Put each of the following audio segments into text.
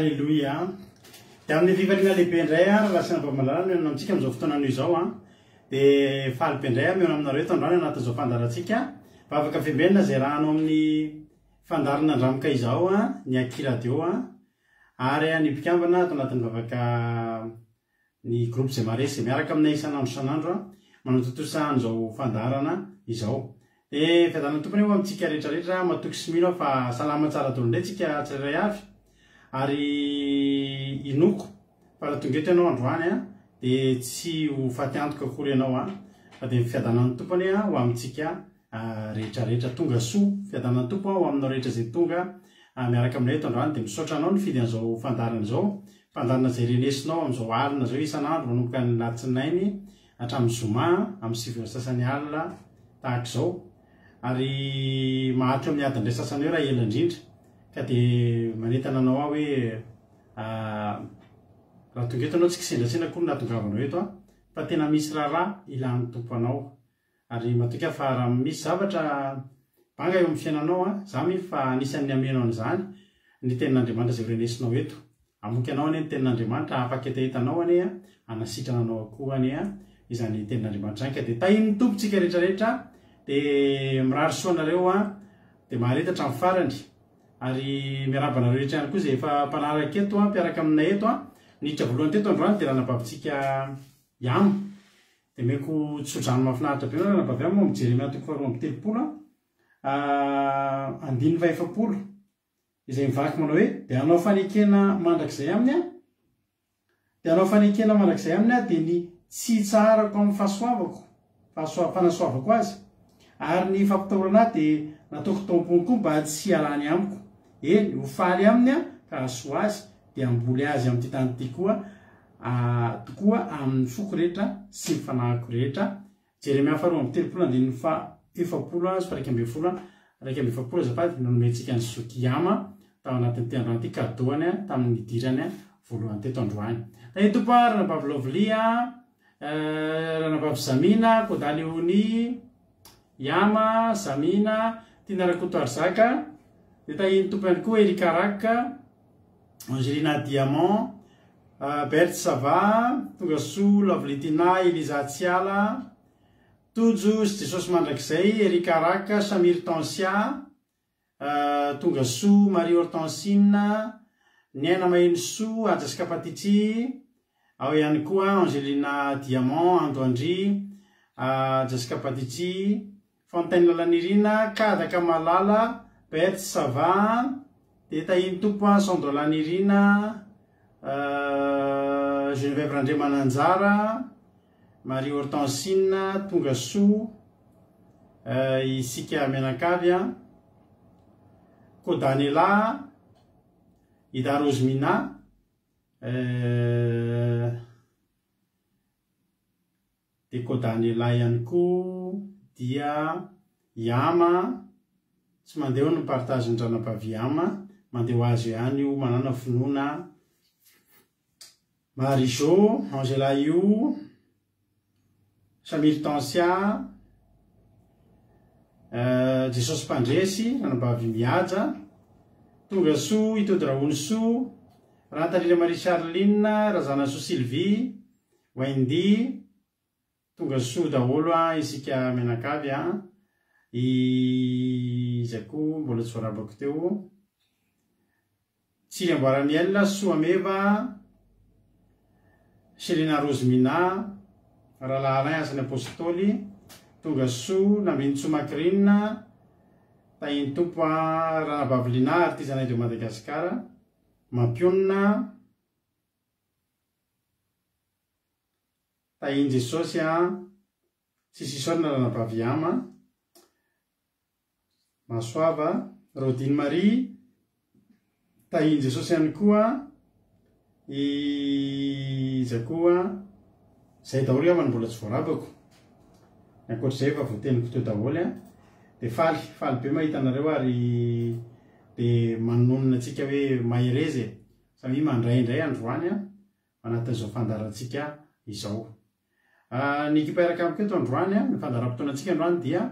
Alléluia. De amin'ny fivaliana lehibe indray lasina Bavamalala no amintsika amin'izao fotoana anio izao dia falibe indray miona aminareo eto androany anatin'izao fandarantsika mba afaka fiembelina izay raha anao amin'ny fandarana andramoka izao ny Aki Radio ary ny mpikambana ato anatin'ny bavaka ny groupe izay maresy izay miaraka aminay isan'andro manao totosa an'izao fandarana izao. Dia fiadan'ny tompony eo amintsika rehetrarehetra matoky sy mino fa salama tsara dolo indray tsika tsirairay avy ary inoko fa raha tonga eto ianao androany dia tsy ho faty antoka akory ianao fa dia fiadanan'ny tompony ho amintsika rehetrarehetra tonga soa fiadanan'ny tompo ho aminao rehetra izay tonga miaraka aminay eto androany dia misaotra anao ny fidy an'izao fandarana izao fandarana izay renesinao amin'izao alina izao isan'andro manomboka ny latsinainy hatramin'ny zoma amin'ny sivy sasany alina tahaka izao ary mahatry amin'ny adiny iray sasany eo raha ela indrindra ka dia manentana anao aho hoe raha tonga eto anao tsy kisendrasena koa nahatongavanao eto fa tena misy raharaha ilan'ny tompo anao ary matoka fa raha misy zavatra banga eo amin'ny fiainanao za miny fa anisan'ny amenao an'izany ny tenin'Andriamanitra izay renesinao eto amoky anao anie ny tenin'Andriamanitra afaka etaetanao anie anasitrana anao akoho anie izany tenin'Andriamanitra izany ka dia tahin'ny tompontsika rehetrarehetra dia mirary soanareo dia maharetatra amin'ny farany ary miarabanareo rehetra ihany koa izay efa mpanaraka eto mpiaraka aminay eto niditra voalohany teto androany dia ranabavitsika iamo dia meko tsodrano mahafinaritra be nao ranabavy amo amin'ny Jeremia 4:30 andiny fa 70 izay mivaky manao hoe dia anao fanekena mandrakizay aminy dia anao fanekena mandrakizay aminy dia ny tsy tsarako amin'ny fanasoavako azy ary ny fampitaorana dia nataoko taompony koa mba tsy alany amiko eny ho faly aminy ka asoa azy dia amboly azy amin'ity tany ity koa tokoa amin'ny foko rehetra sy mifanahiko rehetra. Jeremia 4:30 andiny fa 70 sy 1:10 azafady nomentsika ny Sokiama tao anatin'ny ty androany ity kadoany tamin'ny idirany voalohany teto androany. Tompo ranabavy Lovlia ranabavy Zamina Kodaleoni Yama Zamina Tinarakoto Arzaka dia tahiny tompo ihany koa Erika Raka Angelina Diamant Bert Sava tonga soa Lavlitina Eliza Tsiala Tojo sy Jesosy mandrakizay Erika Raka Samir Tansia tonga soa Marie Hortensine Niaina Maheno soa Ajaska Patitsi ao ihany koa Angelina Diamant Andoandry Ajaska Patitsi Fontaine Lalanirina Kadaka Malala Bert Sava dia tahiny tompo Sandro Lanirina Geneviève Randre Mananjara Marie Hortensine tonga soa isika mianakavy Kodanela Ida Rosmina dia Kodanela ihany koa dia Yama tsy mandeha ny partage ny ranabavy Yama mandeha ho azy ihany io manana finoana Marijo Angela io Samir Tansia Jesosy Mpandresy ranabavy mihaja tonga soa Itody Rahony soa Rantalina Marie Charline Razana soa Sylvie Wendy tonga soa daholo isika mianakavy izay koa mbola tsy voarabako teo Tsiry Amboaramiel soa Meva Selena Rosmina Rahalahy Asany Apôstôly tonga soa Nambinitso Makrina tahiny tompo ranabavy Lina artizanay de Madagasikara Mampionina tahiny Jesosy tsy sisorina ranabavy Yama Masoava Rodine Marie tahiny Jesosy ihany koa izay koa izay daholo ihany mbola tsy voarabako ankoatr'izay efa voateniko teo daholo dia faly be mahita anareo ary dia manonona antsika hoe maherezy samy mandraindray androany manatin'izao fandarantsika izao. Ny ekipa iraka amiko eto androany ny fandaram-potoanantsika androany dia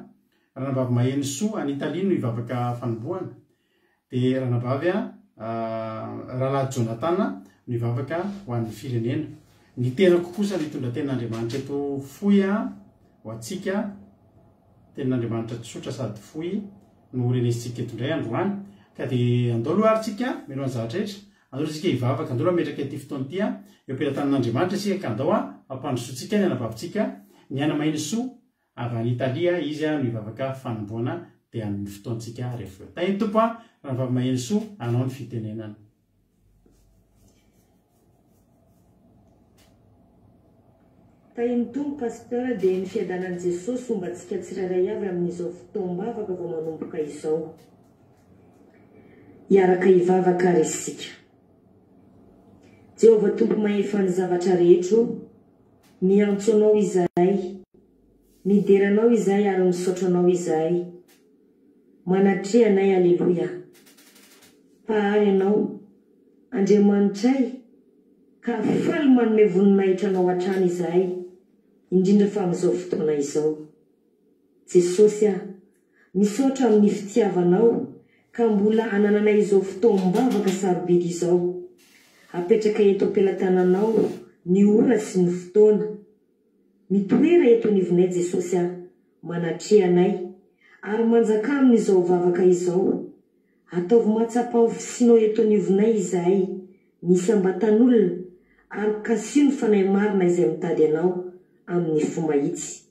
ranabavy Maheno soa any Italia no hivavaka fanombohana dia ranabavy rahalahy Jonathan nivavaka ho an'ny firenena. Ny tenako kosa mitondra tenin'Andriamanitra eto foy ho atsika, tenin'Andriamanitra tsotra sady foy no renesitsika eto indray androany. Ka dia andao aloha aritsika meno any zavatra rehetra, andao isika hivavaka, andao metraka ity fotoana ity eo am-pelatanan'Andriamanitra isika, ka andao ampandrosoantsika ny anavavitsika ny Ana-Mainy Soa avy any Italia. Izy no hivavaka fanomboana dia amin'ny fotoantsika rehefa eo. Tany tompo raha Vavy-Mainy Soa anao ny fitenenana. Tahiny tompo pasteur dia ny fiadanan'i Jesosy fombantsika tsirairay avy amin'izao fotoam-bavaka vao manomboka izao. Hiaraka hivavaka ary isika. Jehovah tompo mahefa ny zavatra rehetra, miantso anao izahay, mideranao izahay ary misaotra anao izahay. Manatrehanay, aleluia. Pahary ianao, Andriamanitray, ka faly manome voninahitra anao hatrany izahay, indrindra fa amin'izao fotoana izao. Jesosy misaotra amin'ny fitiavanao, ka mbola anananay izao fotoam-bavaka sarobidy izao. Apetraka eto am-pelatananao ny ora sy ny fotoana. Mitoera eto nivonay Jesosy manatrehanay ary manjaka amin'izao vavaka izao. Ataovy matsapa ho fisinao eto nivonay izahay, misambatan'olona ary kasino fanahy marina izay mitady anao amin'ny fo mahitsy.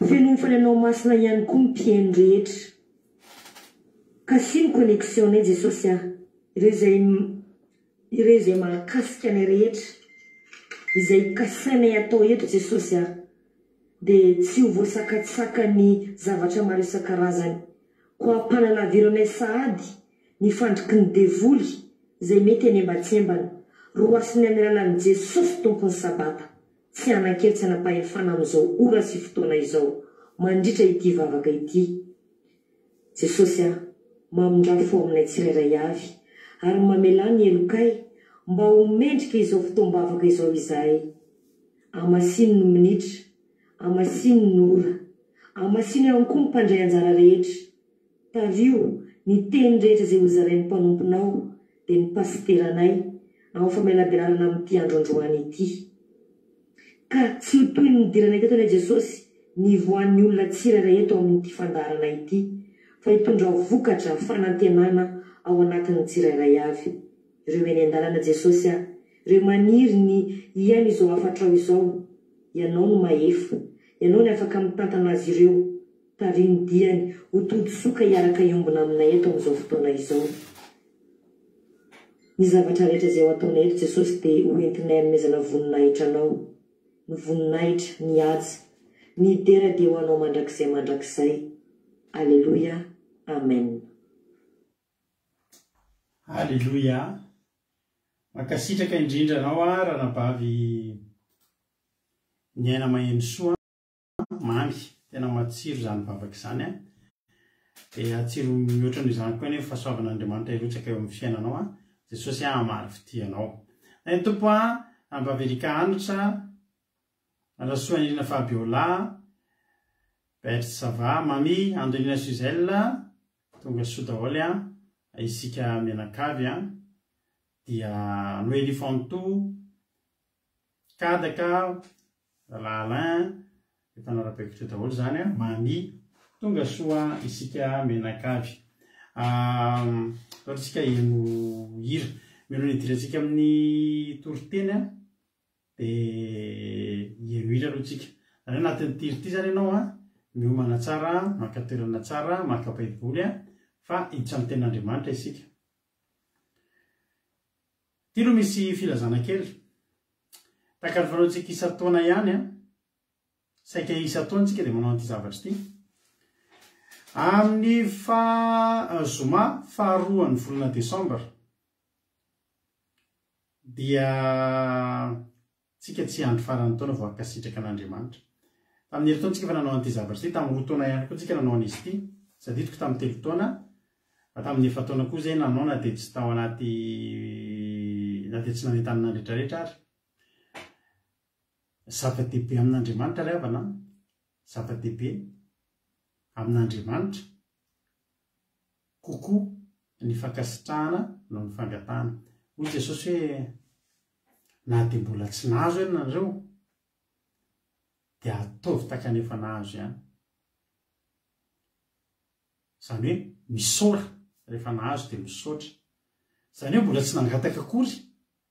Feno fanenao masina ihany koa mpiaino rehetra. Kasino koneksionay Jesosy ireo izay mahakasika anay rehetra, izay kasainay atao eto Jesosy dia tsy ho voasakatsaka ny zavatra maro isan-karazany, ko ampanalaviro sahady ny fandriky ny devoly izay mety any ambatsembana. Roasiny amin'ny alalan'i Jesosy tompony sabata, tsy hanan-kely tsy hanam-pahefana amin'izao ora sy fotoana izao mandritra ity vavaka ity. Jesosy mamondraly fo aminay tsirairay avy ary mamela ny elokay mba ho mendrika izao fotoam-bavaka izao izahay. Amasiny no minitra, amasiny no ora, amasiny ihany koa mpandray anjara rehetra. Tario ny teny rehetra izay hozarain'ny mpanomponao dia ny pasiteranay amin'ny famelabelarana amin'ity androandroany ity. Ka tsy ho toy ny nidiranay teto ny Jesosy nivoan'ny olona tsirairay eto amin'ity fandaharana ity, fa hitondra vokatra fanantenana ao anatin'ny tsirairay avy. Ireo eny an-dalana Jesosy ireo maniry ny iaino izao afatrao izao, ianao no mahefa, ianao ny afaka mitantana azy ireo. Tario ny diany ho todi-soka hiaraka iombona aminay eto amin'izao fotoana izao. Ny zavatra rehetra izay ho ataonay eto Jesosy dia ho entinay hanomezana voninahitra anao, ny voninahitra, ny haja, ny dera dia ho anao mandrakizay mandrakizay. Aleluia, amen. Aleluia. Mankasitraka indrindra anao ranabavy ny Ana-Mainy Soa, mamy tena matsiro zany vavaka izany dia atsiro mihoatra noho izany koa nefa fahasoavan'Andriamanitra irotsaka eo amin'ny fiainanao. Jesosy maro fitianao. Ny tompo ambavy erika anitra, Rasoa Angelina Fabiola, Berthe Sava, Mami Andolina Suzelle, tonga soa daholo isika mianakavy dia Noélie Fantou, Kadaka, Alain, efa narapaikitra daholo zany Mami, tonga soa isika mianakavy. Isika eno hira meno ny idirantsika amin'ny toriteny dia eno hira aloha tsika. Ary anatin'ny tiry ity zany ianao miomana tsara, maka toerana tsara, maka baiboly fa hiditra amin'ny tenin'Andriamanitra isika. Ity aloha misy filazana kely. Tahaka ny fanaontsika isa-taona ihany saika isa-taona tsika dia manao an'ity zavatra ity. Amin'ny zoma faharoan'ny volana Desambra dia tsika tsy andro faran'ny taona vao ankasitraka an'Andriamanitra. Tamin'ny herintaona tsika fa nanao an'ity zavatra ity, tamin'ny roa taona ihany koa tsika nanao an'izy ity, saditiko tamin'ny telo taona, fa tamin'ny efa taona koa izay nanao na dia tsy tao anaty na dia tsy nanentanana rehetrarehetra ary. Zava-dehibe amin'Andriamanitra ry havana, zava-dehibe amin'Andriamanitra kokoa ny fankasitrahana no ny fangatana. Hoy Jesosy hoe na dia mbola tsy nahazo ianona an'ireo dia ataovy takanefa nahazo ihany. Izany hoe misaora rehefa nahazo dia misaotra. Izany hoe mbola tsy nangataka akory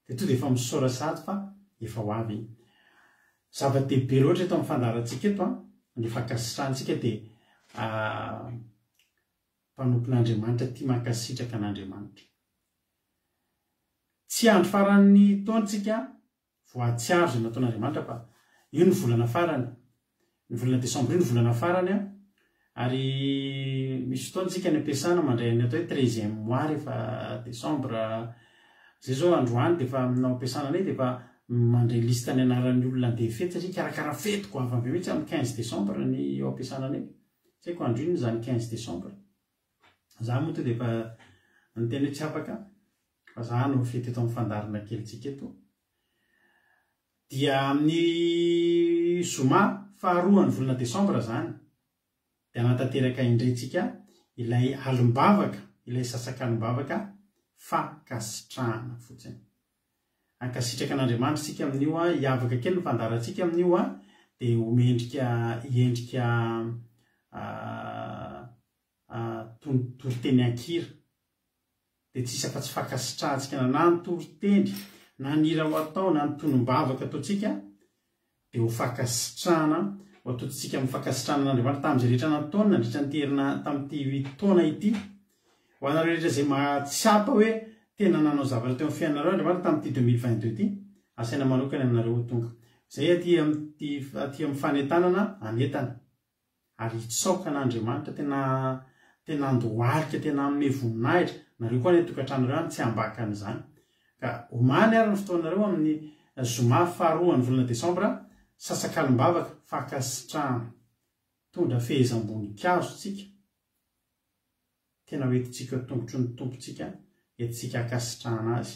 dia tonga dia efa misaora sady fa efa ho avy. Zava-dehibe loatra eto amin'ny fandaharantsika eto ny fankasitrahantsika dia mpanompon'Andriamanitra tia mankasitraka an'Andriamanitra. Tsy andro faran'ny taontsika voatsiaro izay nataon'Andriamanitra fa io ny volana farany. Ny volana Desambra io ny volana farany ary misy fotoantsika ny ampiasana mandray ny atao hoe 13e mois rehefa Desambra. Zay zao androany dia efa aminao ampiasana anay dia efa mandray lista ny anaran'ny olona andeha fety satria karakara fetiko avy be mihitsy amin'ny 15 Desambra ny ao ampiasana anay. Tsy haiko andro iny izany 15 Desambra. Za moa to dia efa ny tena hoe tsy afaka fa za no fety eto amin'ny fandarina kelitsika eto. Dia amin'ny zoma faharoa ny volana Desambra zany dia anatanteraka indraytsika ilay alim-bavaka, ilay sasak'alim-bavaka fankasitrahana fotsiny. Ankasitraka an'Andriamanitra sika amin'io hiavaka kely ny fandaharantsika amin'io dia homendrika hiendrika toriteny ankira. Dia tsisy afa-tsy fankasitrahantsika na ny toriteny na ny hira ho atao na ny tonom-bavaka ataontsika dia ho fankasitrahana ho ataontsika amin'ny fankasitrahana an'Andriamanitra tamin'izay rehetra nataony nandritra ny terina tamin'ity taona ity. Ho anareo rehetra izay mahatsapa hoe tena nanao zavatra teo amin'ny fiainareo Andriamanitra tamin'ity 2022 ity, asaina manokana aminareo tonga. Izay aty amin'ny fanentanana anentana ary hitsaoka an'Andriamanitra tena andohalika tena amin'ny voninahitra. Nareo koa ny tokantranonareo tsy hambaka an'izany. Ka omaly ary ny fotoanareo amin'ny zoma faharoa ny volana Desambra sasak'alim-bavaka fankasitrahana. Tondra fehezam-boninkazo tsika. Tena ho entintsika tongotry ny tompontsika entintsika hankasitrahana azy.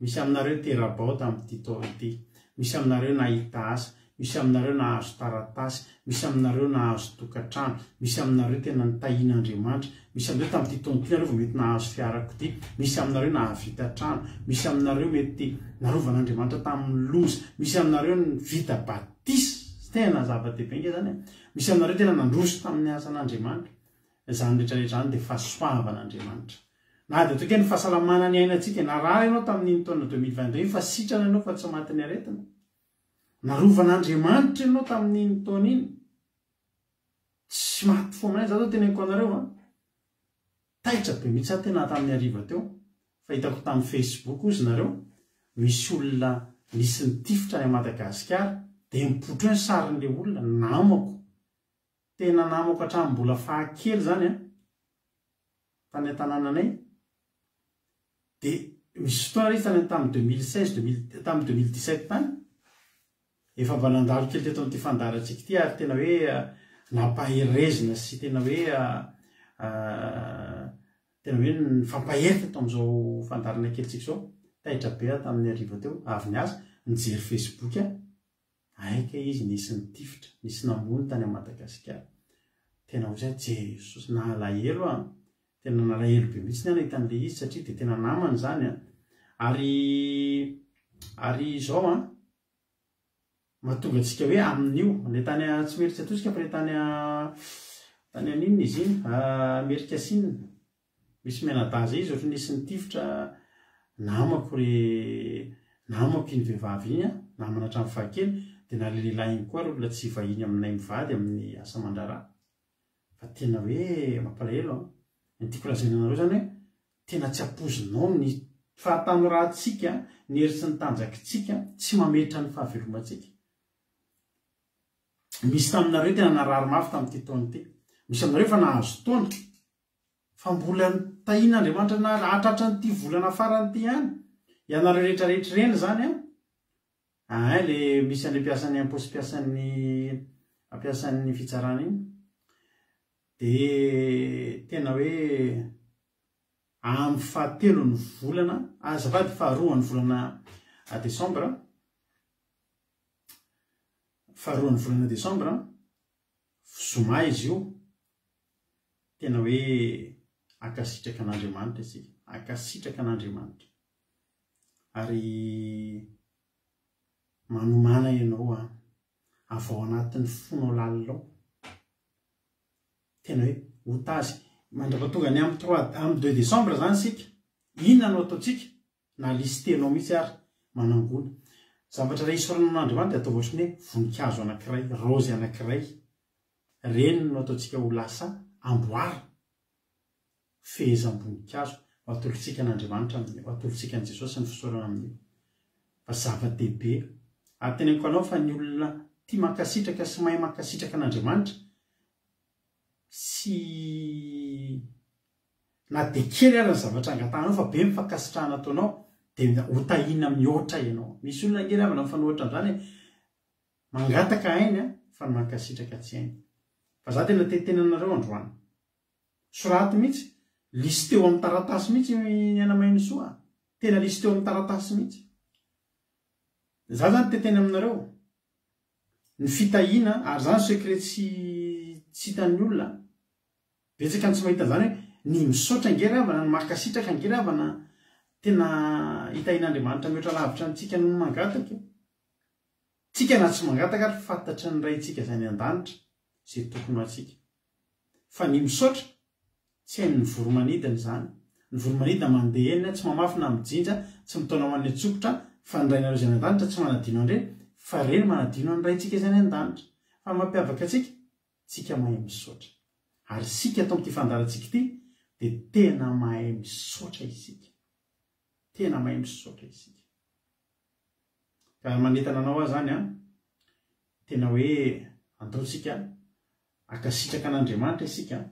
Misy aminareo terabao tamin'ity taona ity. Misy aminareo nahita asa. Misy aminareo nahazo taratasy. Misy aminareo nahazo tokantrano. Misy aminareo tena nitahian'Andriamanitra. Misy aminareo tamin'ity taona ity nareo vao mety nahazo fiarakodia. Misy aminareo nahavita trano. Misy aminareo mety narovan'Andriamanitra tamin'ny loza. Misy aminareo vita batisa. Tena zava-dehibe nge zany. Misy aminareo tena nandroso tamin'ny asan'Andriamanitra. Izany rehetrarehetra zany dia fahasoavan'Andriamanitra. Na dia toa ny fahasalamana ny ainatsika narary ianao tamin'iny taona 2022 fa sitrana ianao fa tsy matin'ny aretina. Narovan'Andriamanitra ianao tamin'iny taona iny. Tsy maty foana za teneniko anareo taitra be mihitsy tena tamin'ny hariva teo. Fa hitako tamin'ny Facebook ozy nareo misy olona nisy nitifitra any Madagasikara dia mipotro ny sarin'ilay olona namako. Tena namako hatramin'ny mbola fahakely zany tany an-tanànanay. Dia misy fotoana izy tany tamin'ny 2016 tamin'ny 2017 tany efa mba nandalo kely teto amin'ity fandaharantsika ity ary tena hoe nampaherezina sy tena hoe nifampahery teto amin'izao fandarana kelitsika zao. Taitra be tamin'ny hariva teo avy niasa nijery Facebook aika izy nisy nitifitra nisy namony tany Madagasikara. Tena ho zay Jesosy nalahelo tena nalahelo be mihitsy ny nahitan'ilay izy satria dia tena namany zany ary izao mahatonga antsika hoe amin'io ilay tany tsy meritsy atosika fa ilay tany an'inona izy iny Amerika Asinina misy menadaza izy ohatra nisy nitifitra namako iny vehivavy iny namana hatramin'ny fahakely dia nalelehilahy iny koa ary olona tsy vahiny aminay mivady amin'ny asa aman-draharaha. Fa tena hoe mampalahelo ny tiako lazaina anareo zany hoe tena tsy ampozinao ny fahatany rahantsika ny hery sy ny tanjakitsika tsy mametra ny fahavelomantsika. Misy taminareo tena narary mafy tamin'ity taona ity. Misy aminareo fa nahazo taona fa mbola nitahian'Andriamanitra na hatratra nyity volana faranyity ihany. Ianareo rehetrarehetra ireny zany le misy an'ilay mpiasan'ny amposy mpiasan'ny fitsarana iny dia tena hoe amin'ny fahatelo ny volana azafady faharoa ny volana Desambra. Faharoa ny volana Desambra zoma izy io tena hoe akasitraka an'Andriamanitra isika, akasitraka an'Andriamanitra. Ary manomana ianao avy ao anatin'ny fonao lalilao. Tena hoe hotazy mandrapatonga ny amin'ny 2 décembre zany sika. Inona no ataontsika? Na listenao mihitsy ary manangona. Zavatra iray isaorana an'Andriamanitra atao ohatry ny hoe voninkazo anankiray, raozy anankiray. Reny no ataontsika ho lasa amboary. Fehezam-boninkazo ho atolotsika an'Andriamanitra amin'io, ho atolotsika an' Jesosy ny fisaorana amin'io. Fa zava-dehibe. Ary teneniko anao fa ny olona tia mankasitraka sy mahay mankasitraka an'Andriamanitra sy na de kely ary ny zavatra angatanao fa be mifankasitrahana ataonao dia hotahina mihoatra ianao. Misy olona kely avana mifanohitra amin'izany mangataka ainy fa mankasitraka tsy ainy. Fa za tena tentenanareo androany. Soraty mihitsy, lisy teo amin'ny taratasy mihitsy ny anamainy soa. Tena lisy teo amin'ny taratasy mihitsy. Za zany tentena aminareo. Ny fitahina, ary zany secret tsy hitan'ny olona. Betsaka ny tsy mahita zany hoe ny misaotra angeravana, ny mankasitraka angeravana, tena hitahin'Andriamanitra mihoatra lavitra antsika no mangataka. Tsika na tsy mangataka ary fantatra ny ray tsika izay ny an-danitra izay tokony ho atsika. Fa ny misaotra tsy hainy ny voromanidina zany. Ny voromanidina mandeha eny tsy mamafina mijinja, tsy mitaona ho an'ny atsokotra, fa ny rainareo izay ny an-danitra tsy manadino an'ireny, fa reny manadino ny ray tsika izay ny an-danitra. Fa mampiavaka tsika mahay misaotra. Ary sika atao amin'ity fandarantsika ity dia tena mahay misaotra isika. Tena mahay misaotra isika. Ka manentana anao aho zany tena hoe andaontsika akasitraka an'Andriamanitra isika,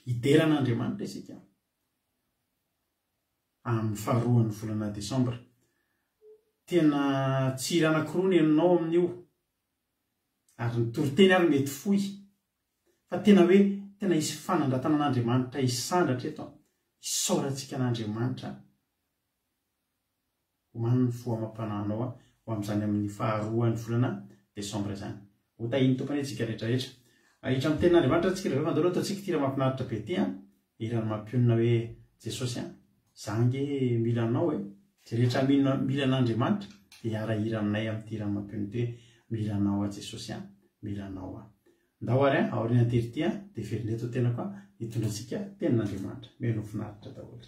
hideran'Andriamanitra isika amin'ny faharoan'ny volana Desambra. Tena tsy anankiroa ny ianao amin'io ary ny toriteny ary mety fohy. Fa tena hoe tena hisy fanandratana an'Andriamanitra hisandratra eto, hisaorantsika an'Andriamanitra homan'ny foamam-panahinao ho amin'izany amin'ny faharoan'ny volana Desambra izany. Hotahiny tokony antsika rehetrarehetra. Ahitra amin'ny tenin'Andriamanitra antsika rehefa mandalo ataontsika ity raha mahafinaritra be ity irany mampionina hoe Jesosy zange mila anao tsy rehetra mila an'Andriamanitra dia arahira aminay amin'ity raha mampionina hoe mila anao Jesosy mila anao ndao ary aoriana tery ity dia velon'eto tena koa hitondratsika tenin'Andriamanitra meno finaritra daholo.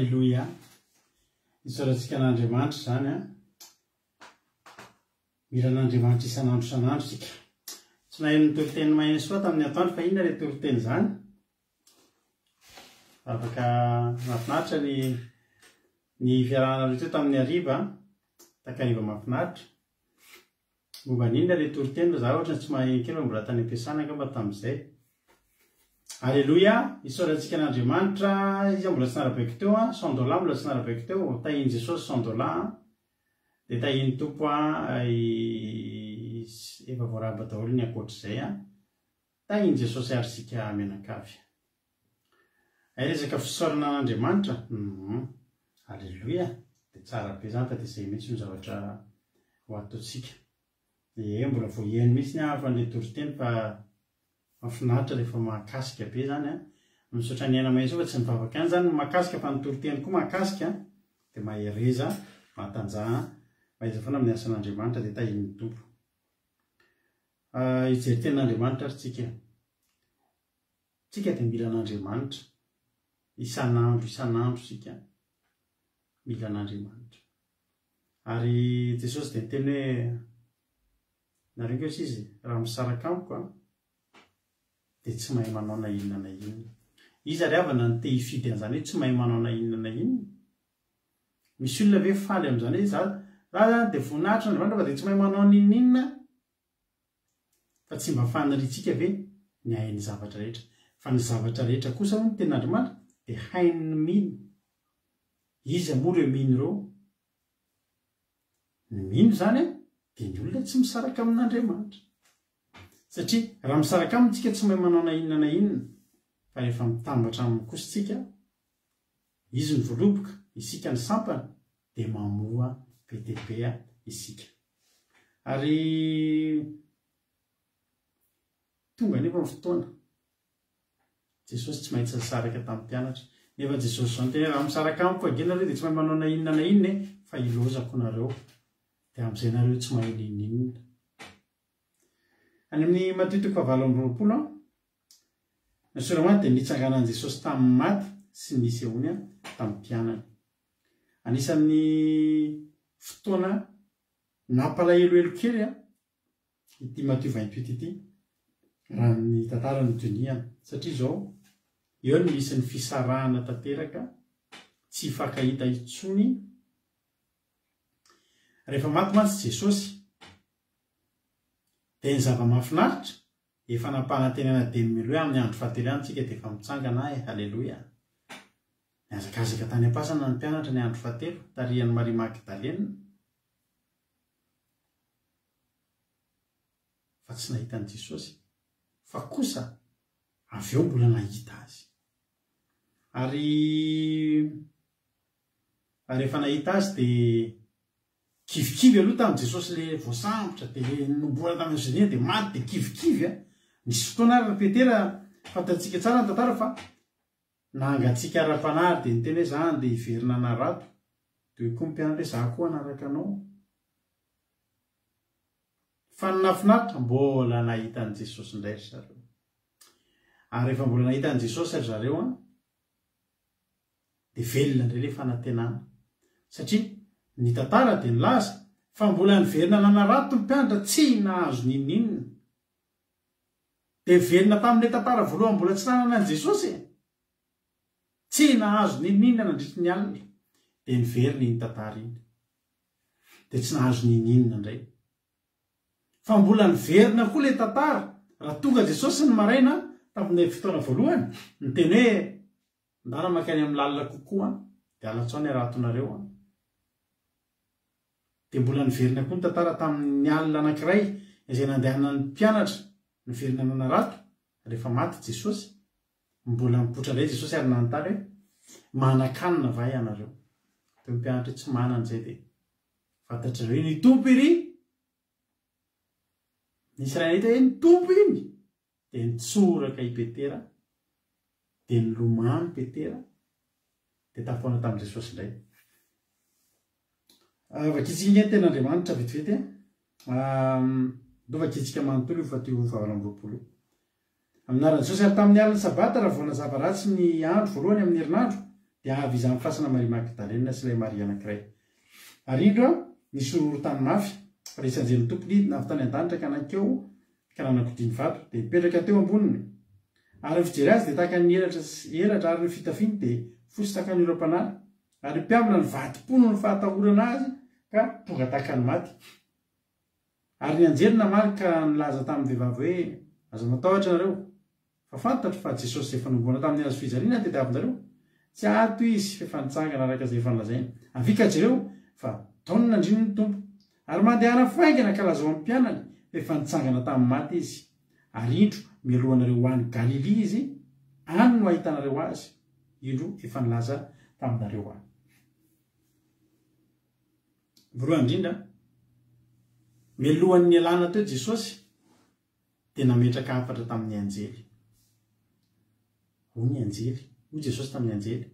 Halleloia. Isaorantsika an'Andriamanitra zany a. Mila an'Andriamanitra isan'andro isan'andro sika. Tsy nahay nitoroteny maheno soa tamin'ny atoandro fa inona ilay toroteny zany. Afaka mahafinaritra ny fiarahana rehetra tamin'ny hariva, takariva mahafinaritra. Momba n'inona ilay toroteny za ohatra tsy mahay kely mbola tany am-piasana angamba tamin'izay. Halleloia, isaorantsika an'Andriamanitra, izy mbola tsy narabaiko teo a, $100 mbola tsy narabaiko teo, tahiny Jesosy $100 dia tahiny Tompo efa voaraba daholo ny ankoatr'izay a. Tahiny Jesosy ary sika mianakavy. Resaka fisaorana an'Andriamanitra. Halleloia, dia tsara be zany fa dia izay mihitsy no zavatra ho ataontsika. Mbola voahihany mihitsy ny hafan'ilay toroteny fa mahafinaritra rehefa mahakasika be zany a. Misaotra ny aina maheso fa tsy mivavaka any zany mahakasika fa ny toroteny koa mahakasika dia mahereza, mahatanjaha, mahaiza foana amin'ny asan'Andriamanitra dia tahin'ny Tompo. Hijery tenin'Andriamanitra ary tsika dia mila an'Andriamanitra isan'andro sika mila an'Andriamanitra. Ary Jesosy dia miteny hoe nareo koa izy raha misaraka amiko a dia tsy mahay manao na inona na inona. Izy ary avana ny te hifidy an'izany hoe tsy mahay manao na inona na inona. Misy olona ve faly amin'izany hoe za zany dia voninahitra n'Andriamanitra fa dia tsy mahay manao n'inona fa tsy mba faniritsika ve ny hainy zavatra rehetra. Fa ny zavatra rehetra kosa hoy ny tenin'Andriamanitra dia hainy ny mino. Izy moa ireo mino ireo. Ny mino zany dia ny olona tsy misaraka amin'Andriamanitra. Satria raha misaraka amintsika tsy mahay manao na inona na inona, fa rehefa mitambatra aminy kosa tsika, izy ny voaloboka, isika ny sampana, dia mamoa be dia be isika. Ary tonga nefa ny fotoana. Jesosy tsy maintsy nisaraka tamin'ny mpianatra. Nefa Jesosy zany tena raha misaraka amiko agenareo dia tsy mahay manao na inona na inona fa ilozako nareo. Dia amin'izay nareo tsy mahay n'inona. Any amin'ny Mateo 7:20 ny Soramanty dia nitsanganan'i Jesosy tamin'ny maty sy nisy ehony tamin'ny mpianany. Anisan'ny fotoana nampalahelohelo kely ity Mateo 28 ity raha ny tantara ny doniana. Satria izao eo no misy ny fisarahana tanteraka tsy hifankahita intsony. Rehefa maty mantsy Jesosy dia ny zava-mahafinaritra efa nampanantenana dimy hoe amin'ny andro fahatelo ihany tsika dia efa mitsangana. Halleloia. Niazakazaka tany am-pasana ny mpianatra ny andro fahatelo tarihan'ny Maria Magdalena fa tsy nahita an'i Jesosy, fa kosa avy eo mbola nahita azy. Ary rehefa nahita azy dia kivikivy aloha tamin'i Jesosy le voasambotra dia nomboana tamin'ny Zenia dia maty dia kivikivy. Nisy fotoana ary Petera fantatsika tsara ny tantara fa nangatsika ara-panahy dia niteny hoe zany dia hiverina anarato. Dia koa mpianatra hoe za koa anaraka anao. Fa ny nafinaritra mbola nahita an'i Jesosy indray ry zareo. Ary rehefa mbola nahita an'i Jesosy ry zareo dia velona indray ilay fanantenana. Satria ny tantara dia nilaza fa mbola niverina nanarato ny mpianatra tsy nahazo n'inona. Dia velona tamin'ilay tantara voalohany mbola tsy nanana an'i Jesosy, tsy nahazo n'inona nandritry ny alina. Dia niverina iny tantara iny dia tsy nahazo n'inona indray. Fa mbola niverina koa ilay tantara raha tonga Jesosy ny maraina tamin'ilay fotoana voalohany niteny hoe ndana makany amin'ny lalina kokoa dia alatsao ny aratonareo. Dia mbola niverina koa ny tantara tamin'ny alina anankiray izay nandehanan'ny mpianatra niverina nanarato rehefa maty Jesosy. Mbola mipoitra indray Jesosy ary nanontany hoe manan-kanina va ianareo? Dia mpianatra tsy manana an'izay dia fantatrareo ny Tompo iry. Nisy raha nahita hoe ny Tompo iny dia nitsoraka i Petera dia nilomano Petera dia tapoana tamin'i Jesosy indray. Vakitsika ny tenin'Andriamanitra vetivety ndova kitsika manontolo io fa teo 7:20 aminaran'i Jesosy ary tamin'ny alina sabata raha voana zava ratsy ny andro voalohany amin'ny herinandro dia avy izy amin'ny fasana Maria Magdalena sy ilay Maria anankiray. Ary indro nisy tany mafy fa rehefa anjery ny tompony navy tany an-danitra ka nankeo ka nanakodiany vato dia mipetraka teo amboniny. Ary ny fijery azy dia tahaka ny elatra ary ny fitafiny dia fosy tahaka ny oram-panala. Ary ny mpiambina ny vatim-pono ny fahatahorana azy ka tonga tahaka ny maty. Ary ny anjery namaly ka nilaza tamin'ny vehivavy hoe aza matahotra nareo fa fantatro fa Jesosy efa nomboana tamin'ny hazo fijaliana tediavinareo. Tsy ato izy efa nitsangana araka izay efa nolazaina. Avika jereo fa taonina andriny ny tompo. Ary mandehana faingana ka lazao amin'ny mpianany efa nitsangana tamin'ny maty izy. Ary indro mialohanareo ho any Galilia izy, any no ahitanareo azy. Indro efa nilaza taminareo any. Voalohany indrindra, mialohan'ny alana teo Jesosy dia nametraka hafatra tamin'ny anjely. Ho ny anjely, ho Jesosy tamin'ny anjely.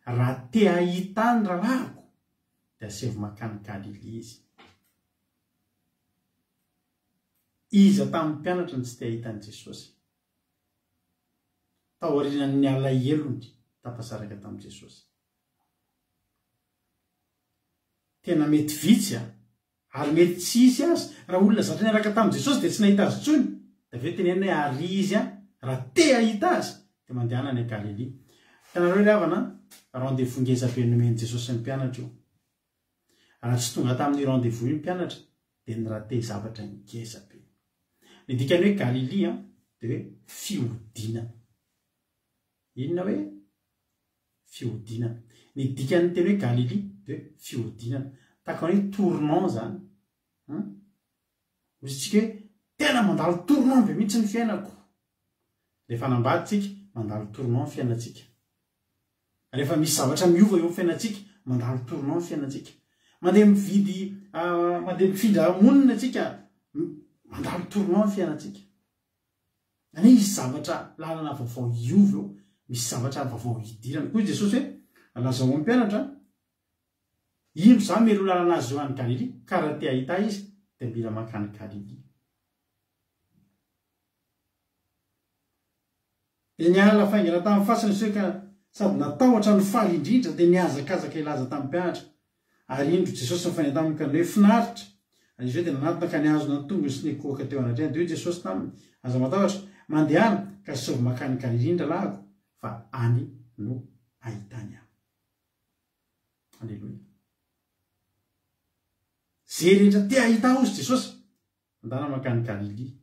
Raha te ahita ny rahako dia asevy makany Galilia izy. Iza tamin'ny mpianatra ny tsy te ahita ny Jesosy. Taorian'ny alahelo tapasaraka tamin'i Jesosy. Tena mety vitsy ary mety tsisy azy raha olona zatra niaraka tamin'i Jesosy dia tsy nahita azy tsony. Dia aveo tenenina hoe ary izy raha te ahita azy dia mandehana any Galilia. Hitanareo ry havana rendez-vous ngezabe nomen'i Jesosy sy ny mpianatra io. Raha tsy tonga tamin'ny rendez-vous io ny mpianatra dia nirahabe zavatra ngezabe. Ny dikany hoe Galilia dia hoe fihodinana. Inona hoe fihodinana? Ny dikany teny hoe Galilia dia hoe fihodinana. Tahaka hoe tournant zany. Ozy tsika hoe tena mandalo tournant be mihitsy ny fiainako. Rehefa hanambaditsika mandalo tournant ny fiainantsika. Rehefa misy zavatra miova eo amin'ny fiainantsika mandalo tournant ny fiainantsika. Mandeha mifindra monina tsika mandalo tournant ny fiainantsika. Misy zavatra lalana vaovao iova eo, misy zavatra vaovao hidirana. Koa Jesosy hoe lazao amin'ny mpianatra ino za melo lalana azy eo any Galilia ka raha te ahita izy dia mila makany Galilia. Dia niala faingana tamin'ny fasana izy ka sady natahotra ny faly indrindra dia niazakazaka ilaza tamin'ny mpianatra. Ary indro Jesosy nifanena taminy ka hoe finaritra. Izy hoe dia nanatona ka niazona ny tongony sy nikohaka teo anatrehany. Dia hoe Jesosy taminy aza matahotra mandehana ka sovy makany Galilia indra lahako fa any no ahitany aho. Alleluia. Zay rehetra te ahita ozy Jesosy mandana makany Galilia.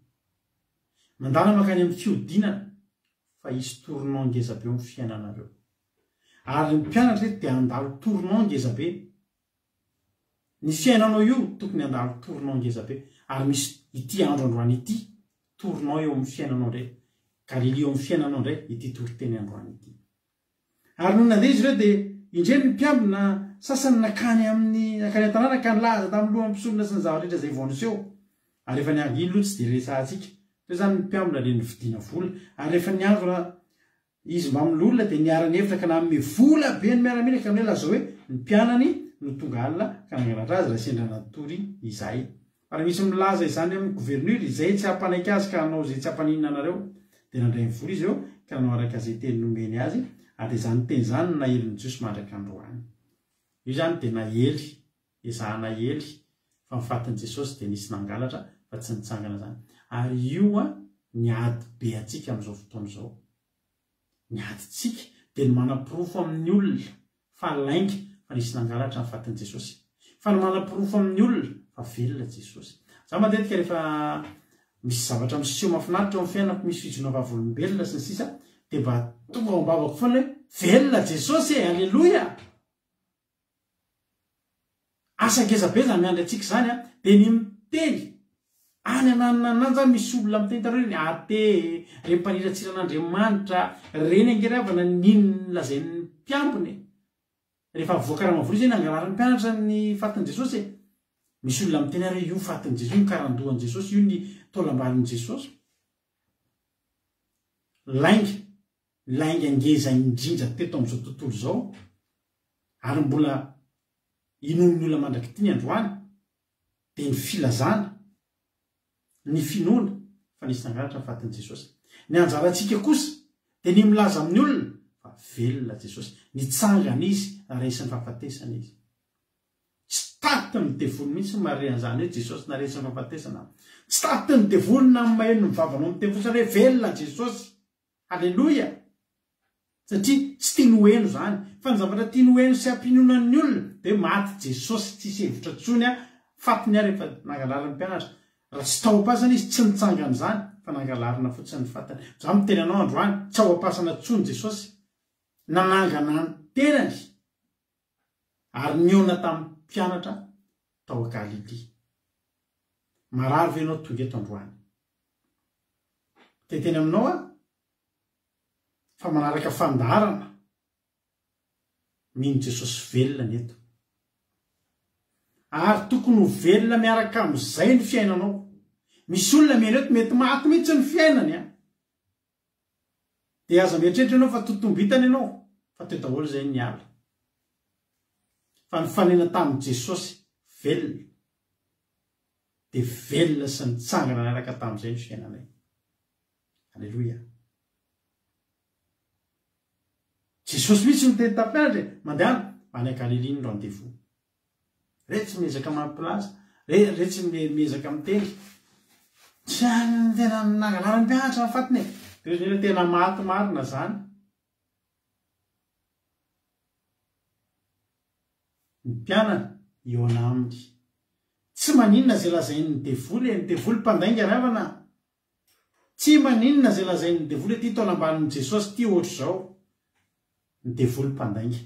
Mandana makany amin'ny fihodinana fa isy tournant ngezabe amin'ny fiainanareo. Ary ny mpianatra dia handalo tournant ngezabe. Ny fiainanao io tokony handalo tournant ngezabe. Ary misy ity andro androany ity tournant eo amin'ny fiainanao indray. Galilia eo amin'ny fiainanao indray ity toriteny androany ity. Ary noho nandeha izy ireo dia indray ny mpiambina sasany nakany an-tanàna ka nilaza tamin'ny lohan'ny mpisolona sy ny zavatra rehetra izay voaniseho. Ary rehefa niangy iny loha tsy dia resahantsika. Teo zany ny mpiambina dia nividiana vola. Ary rehefa niangona izy mba amin'ny olona dia niara hevitra ka nanome vola be ny miaramila ka amin'ilay lazao hoe ny mpianany no tonga alina ka nangalatra azy raha sendra natory izay. Ary misy milaza izany amin'ny gouverneur izay tsy hampanaiky azy ka hanao izay tsy hampaninana anareo. Dia nandray ny vola izy eo ka nanao araka izay teny nomeny azy. Ary izany teny izany no naheliny Jesosy mandraka androany. Io zany dia nahely, ezahana hely fa mifatin'i Jesosy dia nisy nangalatra fa tsy nitsangana zany. Ary io niady be atsika amin'izao fotoana izao. Niaditsika dia ny manam-pirofo amin'ny olona fa lainga fa nisy nangalatra mifatin'i Jesosy. Fa ny manam-pirofo amin'ny olona fa velona Jesosy. Za matetika rehefa misy zavatra miseho mahafinaritra eo amin'ny fiainako, misy fijona vavolombelona sy ny sisa dia mba tonga ao am-bavako foana hoe velona Jesosy e, alleluia. Asa ngezabe zany miandry antsika zany dia ny miteny any ananana misy olona miteny tareo ny ate reny mpaniratsiran'Andriamanitra reny angeravana ninony lazain'ny mpiambiny. Rehefa avoaka ramavola izy nangalarany mpianatra ny fatin'i Jesosy. Misy olona miteny are io fatin'i Jesosy, io ny karandohan'i Jesosy, io ny taolambalin'i Jesosy. Lainga ngeza indrindra teto amin'izao tontolo izao. Ary mbola inon'ny olona mandraky ny androany dia ny filazana, ny finoana fa nisy nangalatra fatin'i Jesosy. Ny anjarantsika kosa dia ny milaza amin'ny olona fa velona Jesosy nitsangana izy naresin'ny fahafatesana izy tsy tatiny devoly mihitsy marian'izany hoe Jesosy naresin'ny fahafatesana tsy tatiny devolona amin'ny maheno ny vavana amin'ny tefosana hoe velona Jesosy halleloia satria tsy tia noheno zany fa ny zavatra tia noheno sy ampinonan'ny olona de maty Jesosy tsisy hevitra tsony fatiny ary efa nangalariny mpianatra raha tsy tao am-pasana izy tsy nitsangana zany fa nangalarina fotsiny ny fatany za miteny anao androany tsy ao am-pasana tsony Jesosy nanangana ny tenany ary niona tamin'ny mpianatra tao Galili marary ve anao tonga eto androany teteny aminao fa manaraka fandarana mino Jesosy velona ny eto ary tokony ho velona miaraka amin'izay ny fiainanao misy olona mena eto mety maty mihitsy ny fiainany de aza mieritreritra ianao fa totombitana ianao fa teo daholo zay ny ala fa ny fanena tamin'i Jesosy velona de velona sy nitsangana niaraka tamin'izay ny fiainanay halleloia Jesosy mihitsy miteny tampianatra mandehana any Galili ny rendez-vous rehetra tsy miezaka mampilaza rehetra tsy miezaka miteny tsy any tena nangalarany mpianatra ny fatiny de tena maty marina zany ny mpianana iona aminy tsy maninona zay lazainy ny devoly mpandainga ravana tsy maninona zay lazainy ny devoly ty taona ambanin'ny Jesosy ty ohatry zao ny devoly mpandainga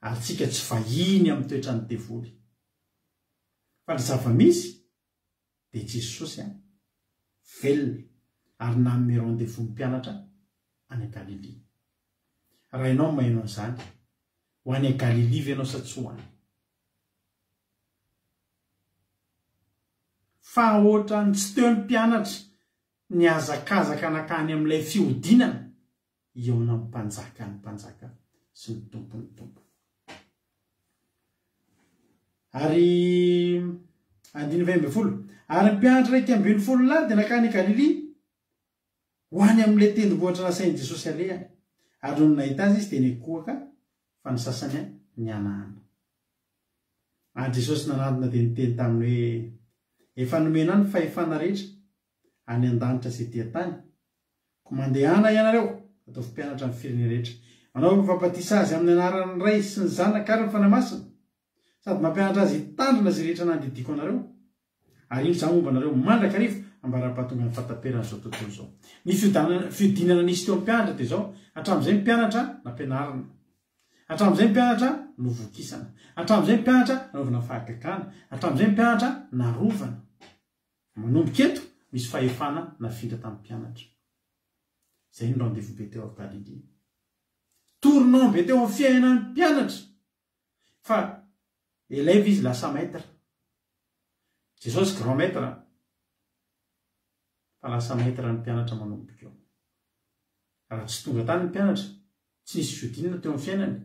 ary tsika tsy vahiny amin'ny toetra ny devoly fa ny zava-misy de Jesosy velona ary nanome rendez-vous mpianatra any Galili raha ianao maheno an'izany ho any Galili ve ianao sa tsy ho any fa ohatrany tsy teo ny mpianatra ny azakazaka nakany amin'ilay fihodinana eona amin'ny mpanjaka ny mpanjaka sy ny tompony tompo ary 9:20 ary mpianatra raiky 12 lahy de nakany Galili ho any amin'ilay tendrombohitra nasain'i Jesosy alehany ary no nahita azy izy de nikohaka fa ny sasany ny anahana ary Jesosy nanantona de niteny taminy hoe efa nomena ny fahefana rehetra any an-danitra sy ety tany ko mandehana ianareo ataovy mpianatra amin'ny firene rehetra manao fampatisa azy amin'ny anaran'ny Ray sy ny Zanaka ary ny Fanahy Masina sady mampianatra azy hitandrina zay rehetra nandidiko anareo ary ino zany momba anareo mandrakarivo ambara-pahatonga ny fataperana zao tontolo zao ny fiodinana nisy teo mpianatra de zao hatramin'izay mpianatra nampianarana hatramin'izay mpianatra novokisana hatramin'izay mpianatra nanovana fahagagana hatramin'izay mpianatra narovana manomboka eto misy fahefana nafindra tamin'ny mpianatra zay ny rendez-vous be teo Galili tournant be teo amin'ny fiainan'ny mpianatra fa élève izy lasa maître Jesosy grand maître fa lasa maître ny mpianatra manomboka eo raha tsy tonga tany ny mpianatra tsy nisy fiodinana teo amin'ny fiainany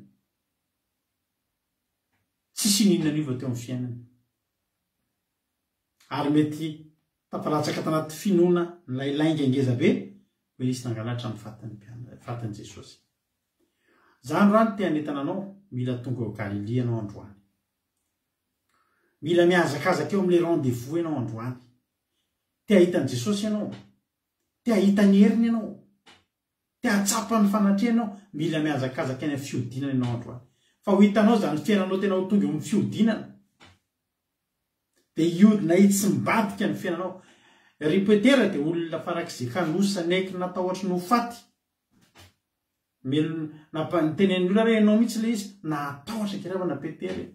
tsy sininona niova teo amin'ny fiainany ary mety tapalatsaka tanaty finoana nylay lainga ngeza be hoe izy nangalatra ny fatany Jesosy zany rano te hanetana anao mila tonga ao Galili anao androany mila miazakazaka eo amin'ilay rendez-vous ianao androany te ahitany Jesosy ianao te ahitany heriny ianao te hatsapany fanatrehanao mila miazakazaka any amin'ny fiodinana ianao androany fa ho hitanao zany fiainanao tena ho tonga eo amin'ny fiodinana de iodina hitsy sy mibadika ny fiainanao ry Petera de olona farak'izay kanosa naiky natao ohatry no faty nitenen'ny olona re ianao mihitsy le izy natahotra kiravana Petera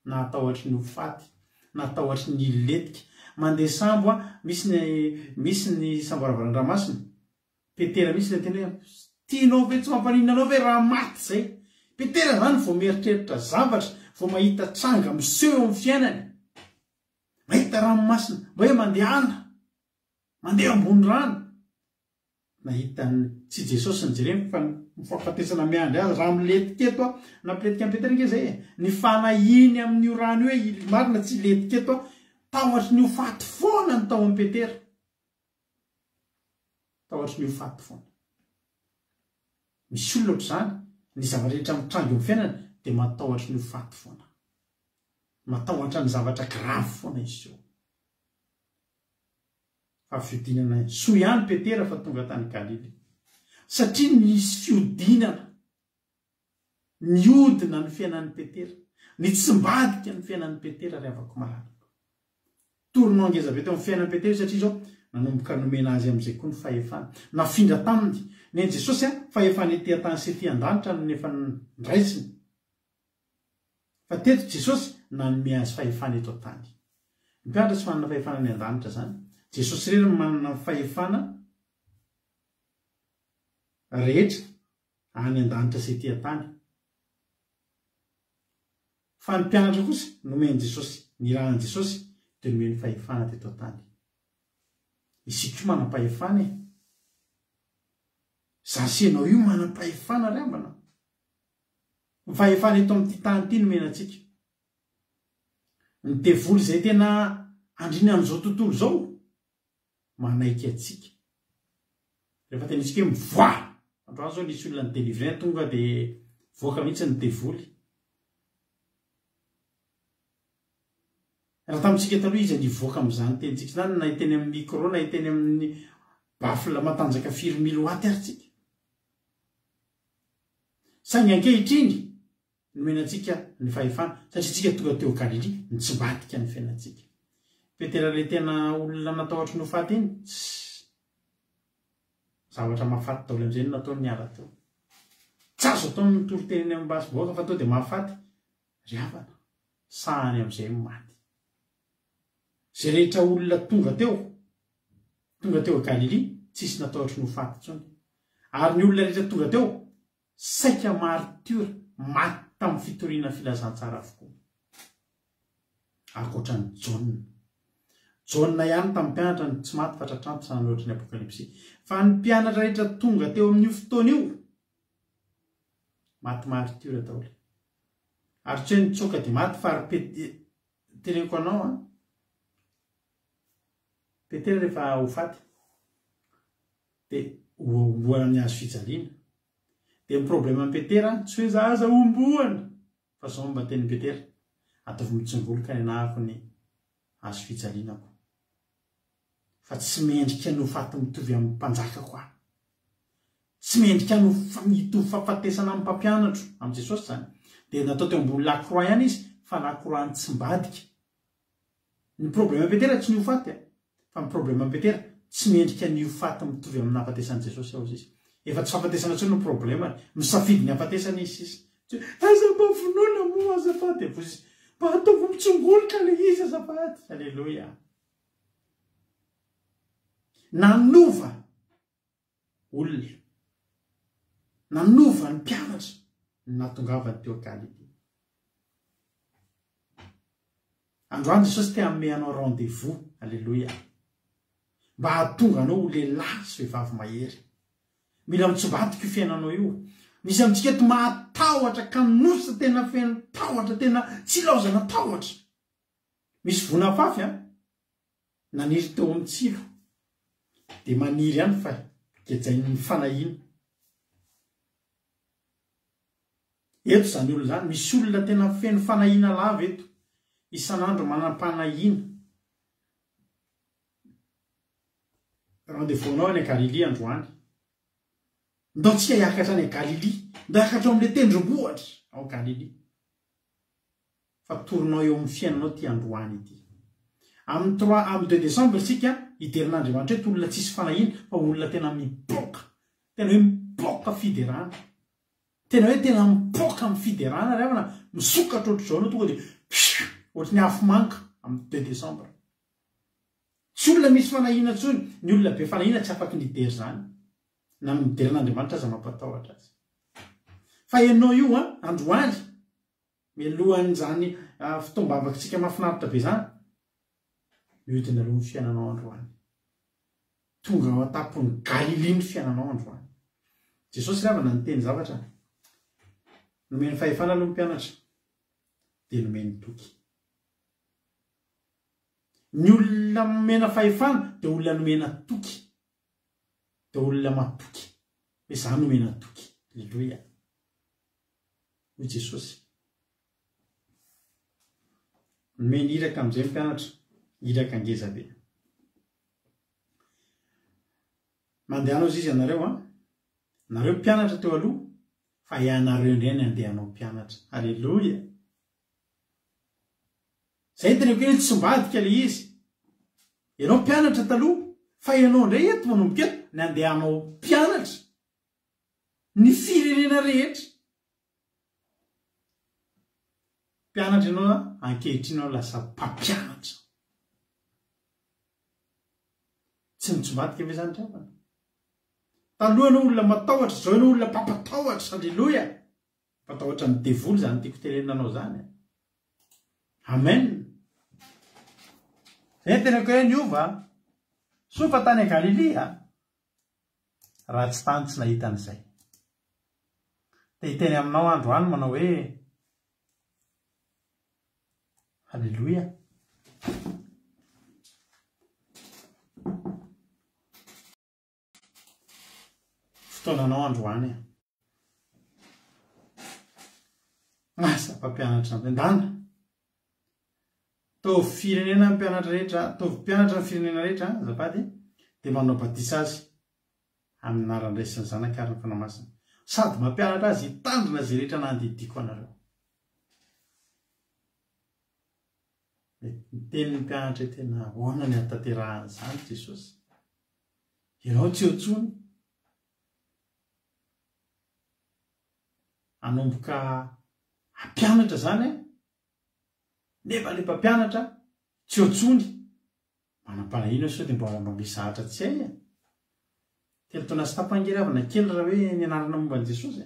natahotra ny faty natahotra ny letika mandeha sambo misy ny samboaravarandrandramasina Petera mihitsy le tena tianao ve tsy mampaninanao ve raha maty zay Petera zany vao mieritreritra zavatra vao mahita tranga miseho amin'ny fiainany mahita ranomasina mba hoe mandeha ambony rano nahitany tsy Jesosy ny jereny fa mifampatesana miandry azy raha miletiketo nampiletika Petera nge zay ny fanahiny amin'io rano hoe marina tsy letiketo tahotra ny ho faty foana ny tao amin'ny Petera tahotra ny ho faty foana misy olona ohatr'izany ny zavatra rehetra mitrangy amin'ny fiainana dia matahotra ny faty foana, matahotra ny zavatra grave foana izy io. Fa fiodinana soa ihany Petera fa tonga tany Galily, satria nisy fiodinana niodina ny fiainan'ny Petera, nitsimbadika ny fiainan'ny Petera ry avako malalaka. Toronao ngeza be teo amin'ny fiainan'ny Petera satria zao nanomboka nomena azy amin'izay koa ny fahefana nafindra taminy ny Jesosy fa efa nety tany sy ety an-danitra no efa ndraisiny, fa teto Jesosy nanome azy fahefana eto an-tany. Ny mpianatra tsy manana fahefana ny an-danitra zany, Jesosy irery manana fahefana rehetra any an-danitra sy ety an-tany. Fa ny mpianatra kosa nomeny Jesosy, ny rahan'i Jesosy dia nomeny fahefana teto an-tany. Isika manam-pahefana e. Zasenao io manam-pahefana ry ambana. Fahefana eto amin'ity tany ity nomena antsika. Ny devoly izay tena andrina amin'izao tontolo izao manaiky atsika. Rehefa tena isika hoe mivoa, androany zao nisy olona ny délivré tonga dia voaka mihitsy ny devoly. Raha tamintsika taloha izy nivoaka amin'izany tenitsika zany, na hiteny amin'ny micro, na hiteny amin'ny bafla matanjaka 4 000 watt ary tsika. Saingy ankehitriny nomena antsika ny fahefana satria tsika tonga teo Galily nitsimbadika ny fiainantsika. Petera le tena olona natahotra no faty iny, zavatra mahafaty daholo amin'izay no nataony niala teo. Tsy azo atao ny toro-teneny amin'ny basy boaka fa tao dia mahafaty ry havana, sahany amin'izay maty. Zay rehetra olona tonga teo Galily tsisy natahotra no faty intsony, ary ny olona rehetra tonga teo saika martyra maty tamin'ny fitoriana filazantsara avokoa. Ankoatran'ny Jaona ihany tamin'ny mpianatra ny tsy maty fa tratranto sa nanoatra ny Apokalipsy, fa ny mpianatra rehetra tonga teo amin'io fotoana io maty martyra daholo. Ary tsy hoe nitsoka dia maty fa ary teneniko anao Petera rehefa ho faty dia omboana azo fijaliana. Dia ny problème amin'ny Petera tsy hoe zaza omboana, fa zao mba teny Petera ataovy mitsongoloka ny anahako ny azo fijalinako, fa tsy mendrika no faty mitovy amin'ny mpanjaka koa, tsy mendrika no mitovy fahafatesana amin'ny mpampianatro amin'ny Jesosy zany. Dia natao teo ambony lakroa ihany izy fa lakroa nitsimbadika. Ny problème Petera tsy ny ho faty fa ny problème Petera tsy mendrika ny ho faty mitovy amin'ny hafatesan'i Jesosy ao izy. Efa tsy fahafatesana tsy no problème, misafidy ny hafatesana izy. Aza mba vonoina moa azafady izy, mba ataovy mitsongoloka le izy azafady. Alleluia. Nanova olona, nanova ny mpianatra natongavany teo Galily. Androany Jesosy te hanome anao rendez-vous, alleluia, mba hahatonga anao ho lehilahy sy vehivavy mahery. Mila mitsombadika io fiainanao io. Misy amintsika eto mahatahotra kanosa, tena feno tahotra, tena tsy laozana tahotra. Misy vonafafy naniry teo amin'ny tsilo dia maniry ihany fa kejain'ny fanahina. Eto zany olona zany, misy olona tena feno fanahina lava eto, isan'andro manam-panahina. Rendez-vous-nao any Galily androany. Ndao tsika hiakatra any Galily, ndao hiakatra amin'ilay tendrombohitra ao Galily. Fa toronao eo amin'ny fiainanao ty androany ity. Amin'ny 2 décembre tsika iderin'Andriamanitra hoe olona tsisy fanahina fa olona tena miboaka, tena hoe miboaka fiderana, tena hoe tena miboaka amin'ny fiderana rehefa misokatra ohatr'izao no tonga dia ohatry ny afo manka amin'ny 2 décembre. Tsy olona misy fanahina intsony, ny olona be fanahina tsy afaky nidery zany. Na miderin'Andriamanitra aza mampatahotra azy. Fa ianao io androany mialohan'izany fitombavakantsika mahafinaritra be zany, mihodina aloha ny fiainanao androany. Tonga ao an-tapon'ny Galily ny fiainanao androany. Jesosy ravana niteny zavatra, nomeny fahefana aloha ny mpianatra dia nomeny toky. Ny olona nomena fahefana dia olona nomena toky, dia olona matoky. Hoe zany nomena toky. Alleluia. hoy Jesosy. Nomeny iraka amin'izay mpianatra, iraka angeza be. Mandehanao izy ianareo nareo mpianatra teo aloha, fa ianareo indray ny andehanao mpianatra. Alleluia. Zay teneko hoe tsy mbadika le izy. Ianao mpianatra taloha, fa ianao indray eto manomboka eto ny andehanao mpianatra. Ny firenena rehetra. Mpianatra ianao ankehitriny lasa mpampianatra. Tsy mitsombadika ve zany trapana? Taloha ianao olona matahotra, zao ianao olona mpampatahotra. Alleluia. Mpatahotra ny devoly zany tiako telenanao zany. Amen. Zay tenako hoe niova sofa tany Galilea raha tsy tany tsy nahita an'izay. Te hiteny aminao androany manao hoe Halleluia. Fotoananao androany. Asa mpampianatra andana. Tovy firenena mpianatra rehetra, tovy mpianatra ny firenena rehetra, azafady, dia manao batisa azy amin'ny anaran'ny Ray sy ny Zanaka ary ny Fanahy Masina. Sady mampianatra azy hitandrina izay rehetra nandidiko anareo. Ny tenin'ny mpianatra tena ahoana ny hatanterahana izany Jesosy. Ianao tsy hotsony. Hanomboka hampianatra zany nefa le mpampianatra tsy hotsony. Manam-panahina sao dia mbola misahatra tsy hay. Telo taona sy tapangeravana kely raha hoe nianarana momba an'i Jesosy.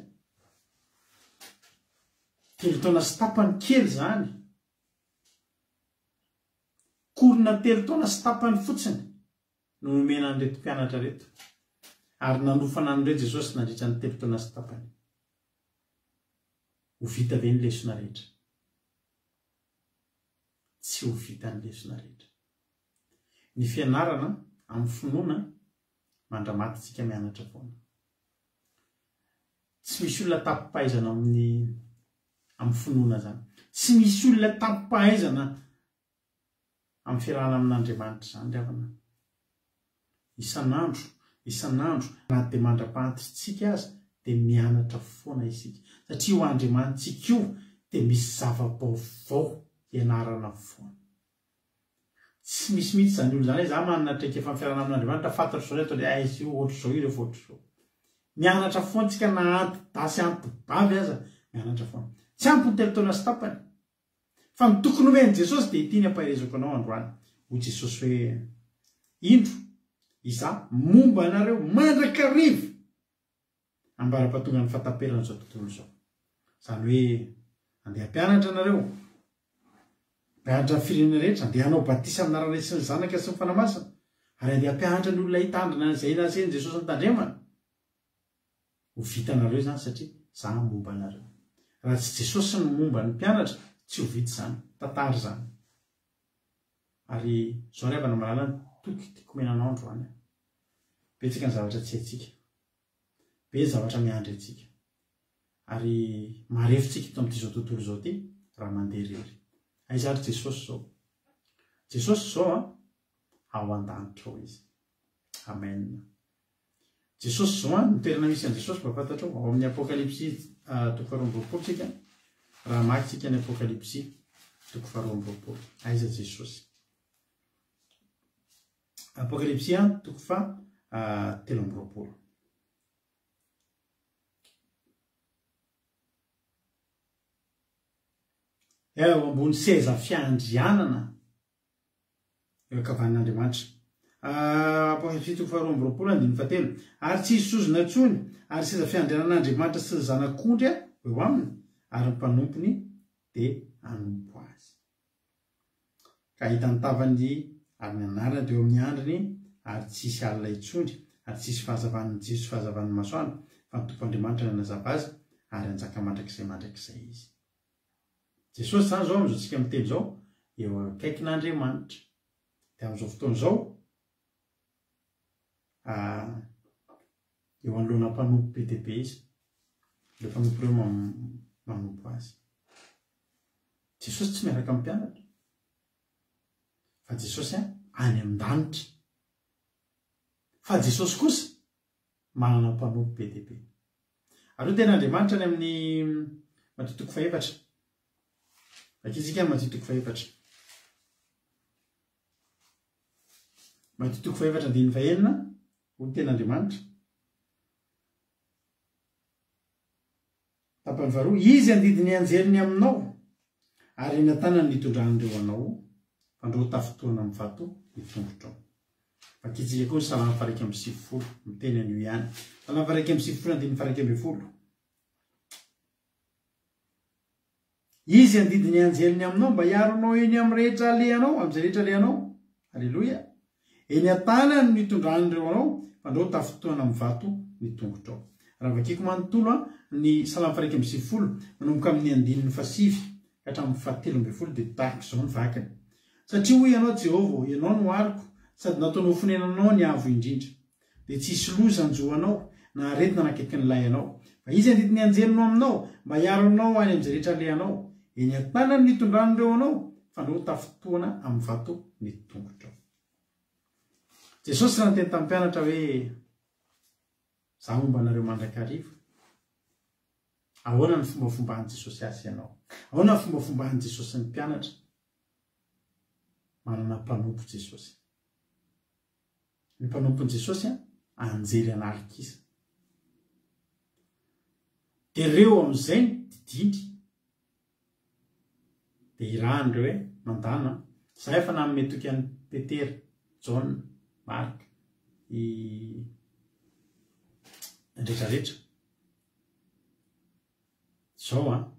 Telo taona sy tapany kely zany. Korona telo taona sy tapany fotsiny no nomena an'ireto mpianatra reto. Ary nanofana an'ireo Jesosy nandritra ny telo taona sy tapany. Ho vita ve ny lesona rehetra? Tsy ho vita ny lesona rehetra. Ny fianarana amin'ny finoana mandramata tsika mianatra foana. Tsy misy olona tampipahaizana amin'ny finoana zany. Tsy misy olona tampipahaizana amin'ny fiarahana amin'Andriamanitra zany ravana. Isan'andro na dia mandra-pahatontsika aza dia mianatra foana isika. Satria ho Andriamanitsika io dia misy zava-baovao ianarana foana. Tsy misy mihitsy zany olona zany za manana traika efa fiarahana amin'Andriamanitra fantatro zao atao dia izy io ohatr' zao io rehefa ohatr' zao. Mianatra foana tsika na antidasy antibavy aza mianatra foana. Tsy ampy ny telo taona sy tapany. Fa ny tokony homeny Jesosy dia ity ny ampaherezako anao androany. Hoy Jesosy hoe indro izaho momba anareo mandrakariva ambara-pahatonga ny fahataperana zao tontolo zao. Zany hoe andeha mpianatra anareo. Mpianatra ny firenena rehetra, andeha hanao batisa amin'ny anaran'ny Ray sy ny Zanaka sy ny Fanahy Masina. Ary andeha mpianatra ny olona hitandrina izay nasen'i Jesosy ny tandremana. Ho vita anareo zany satria izaho momba anareo. Raha tsy Jesosy no momba ny mpianatra, tsy ho vita zany, tantara zany. Ary zao rehefa malala ny tiako menanao androany. Betsaka ny zavatra tsy haintsika. Be zavatra miandry antsika. Ary marefitsika ito amin'ity zao tontolo zao ty raha mandeha irery. Aiza ary Jesosy zao? Jesosy zao ao an-danitra ao izy. Amen. Jesosy zao ny toerana misy an' Jesosy mba fantatro ao amin'ny Apokalipsy toko 12 tsika. Raha makitsika ny Apokalipsy toko 12. Aiza Jesosy? Apokalipsy toko 13. Eo ambony seza fiandrianana eo ankavan'Andriamanitra. Apokalipsy toko 12:7. Ary tsy hisy sozona intsony, ary seza fiandrianan'Andriamanitra sy ny zanak'ondry eo aminy, ary ny mpanompony dia hanompo azy. Ka hitany tavany ary ny anarany dia eo amin'ny andriny, ary tsy hisy alina intsony, ary tsy hisy fahazavan'ny masoandro, fa ny Tompoandriamanitra no hanazava azy, ary hanjaka mandrakizay izy. Jesosy zany zao amin'izao tsika miteny zao eo akaikin'Andriamanitra. Dia amin'izao fotoana zao eo anoloana mpanompo be dia be izy. Ilay mpanompo ireo manompo azy. Jesosy tsy miaraka amin'ny mpianatra fa Jesosy any am-danitra, fa Jesosy kosa manana mpanompo be dia be. Ary ten'Andriamanitra any amin'ny matitoko faefatra, akizika ny matitoko faefatra, matitoko faefatra andiny fahenina, ho ten'Andriamanitra tapany faharoa, izy andidiny anjeliny aminao ary eny an-tanany nitondrahan'ireo anao fandroa tafotoana amin'ny vato nitongotrao. Akizika koa ny salamy faraika amby 20 miteny an'io ihany. Salamy faraika amby 20 andiny faraika amby 10. Izy andidiny anjeliny aminao mba hiaronao eny amin'ny rehetra alehanao, amin'izay rehetra alehanao. Alleloia. Eny an-tanany nitondrahan'ireo anao fandroa tafotoana amin'ny vato nitongotrao. Raha vakiko manontolo ny salamy faraika amby 20 manomboka amin'ny andininy 7 ka hatramin'ny 17 dia tahaka izao ny vakiny. Satria hoy ianao Jehovah, ianao no ariko, sady nataonao fonenanao ny avo indrindra, dia tsy hisy loza anjoanao na aretina nakaiky ny lay anao. Fa izy andidiny anjelinao aminao mba hiaronao any amin'izay rehetra alehanao. Eny an-tanany nitondran'ireo anao fandroa tafotoana amin'ny vato nitongotrao. Jesosy raha niteny tamin'ny mpianatra hoe za momba anareo mandrakariva. Ahoana ny fombafomban'i Jesosy azy ianao? Ahoana ny fombafomban'i Jesosy ny mpianatra? Manana mpanompo Jesosy. Ny mpanompon'i Jesosy anjely anarikisa. Dia ireo amin'izay didiny dia irahan'ireo hoe mandana. Za efa nanome toky an'i Petera, John, Mark, rehetrarehetra. Zao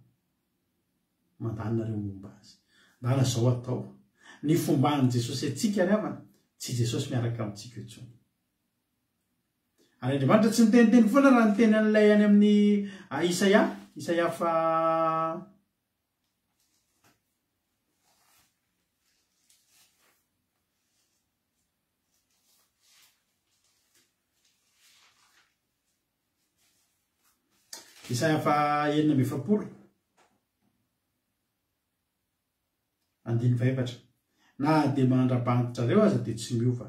mandanareo momba azy. Mandana zao atao. Ny fomban'i Jesosy atsika ry havana, tsy Jesosy miaraka amintsika intsony. Ary Andriamanitra tsy miteniteny foana raha niteny an'ilay any amin'ny Isaia fa Isaia fa 9 andiny faefatra. Na dia mandrapahantitrareo aza dia tsy miova,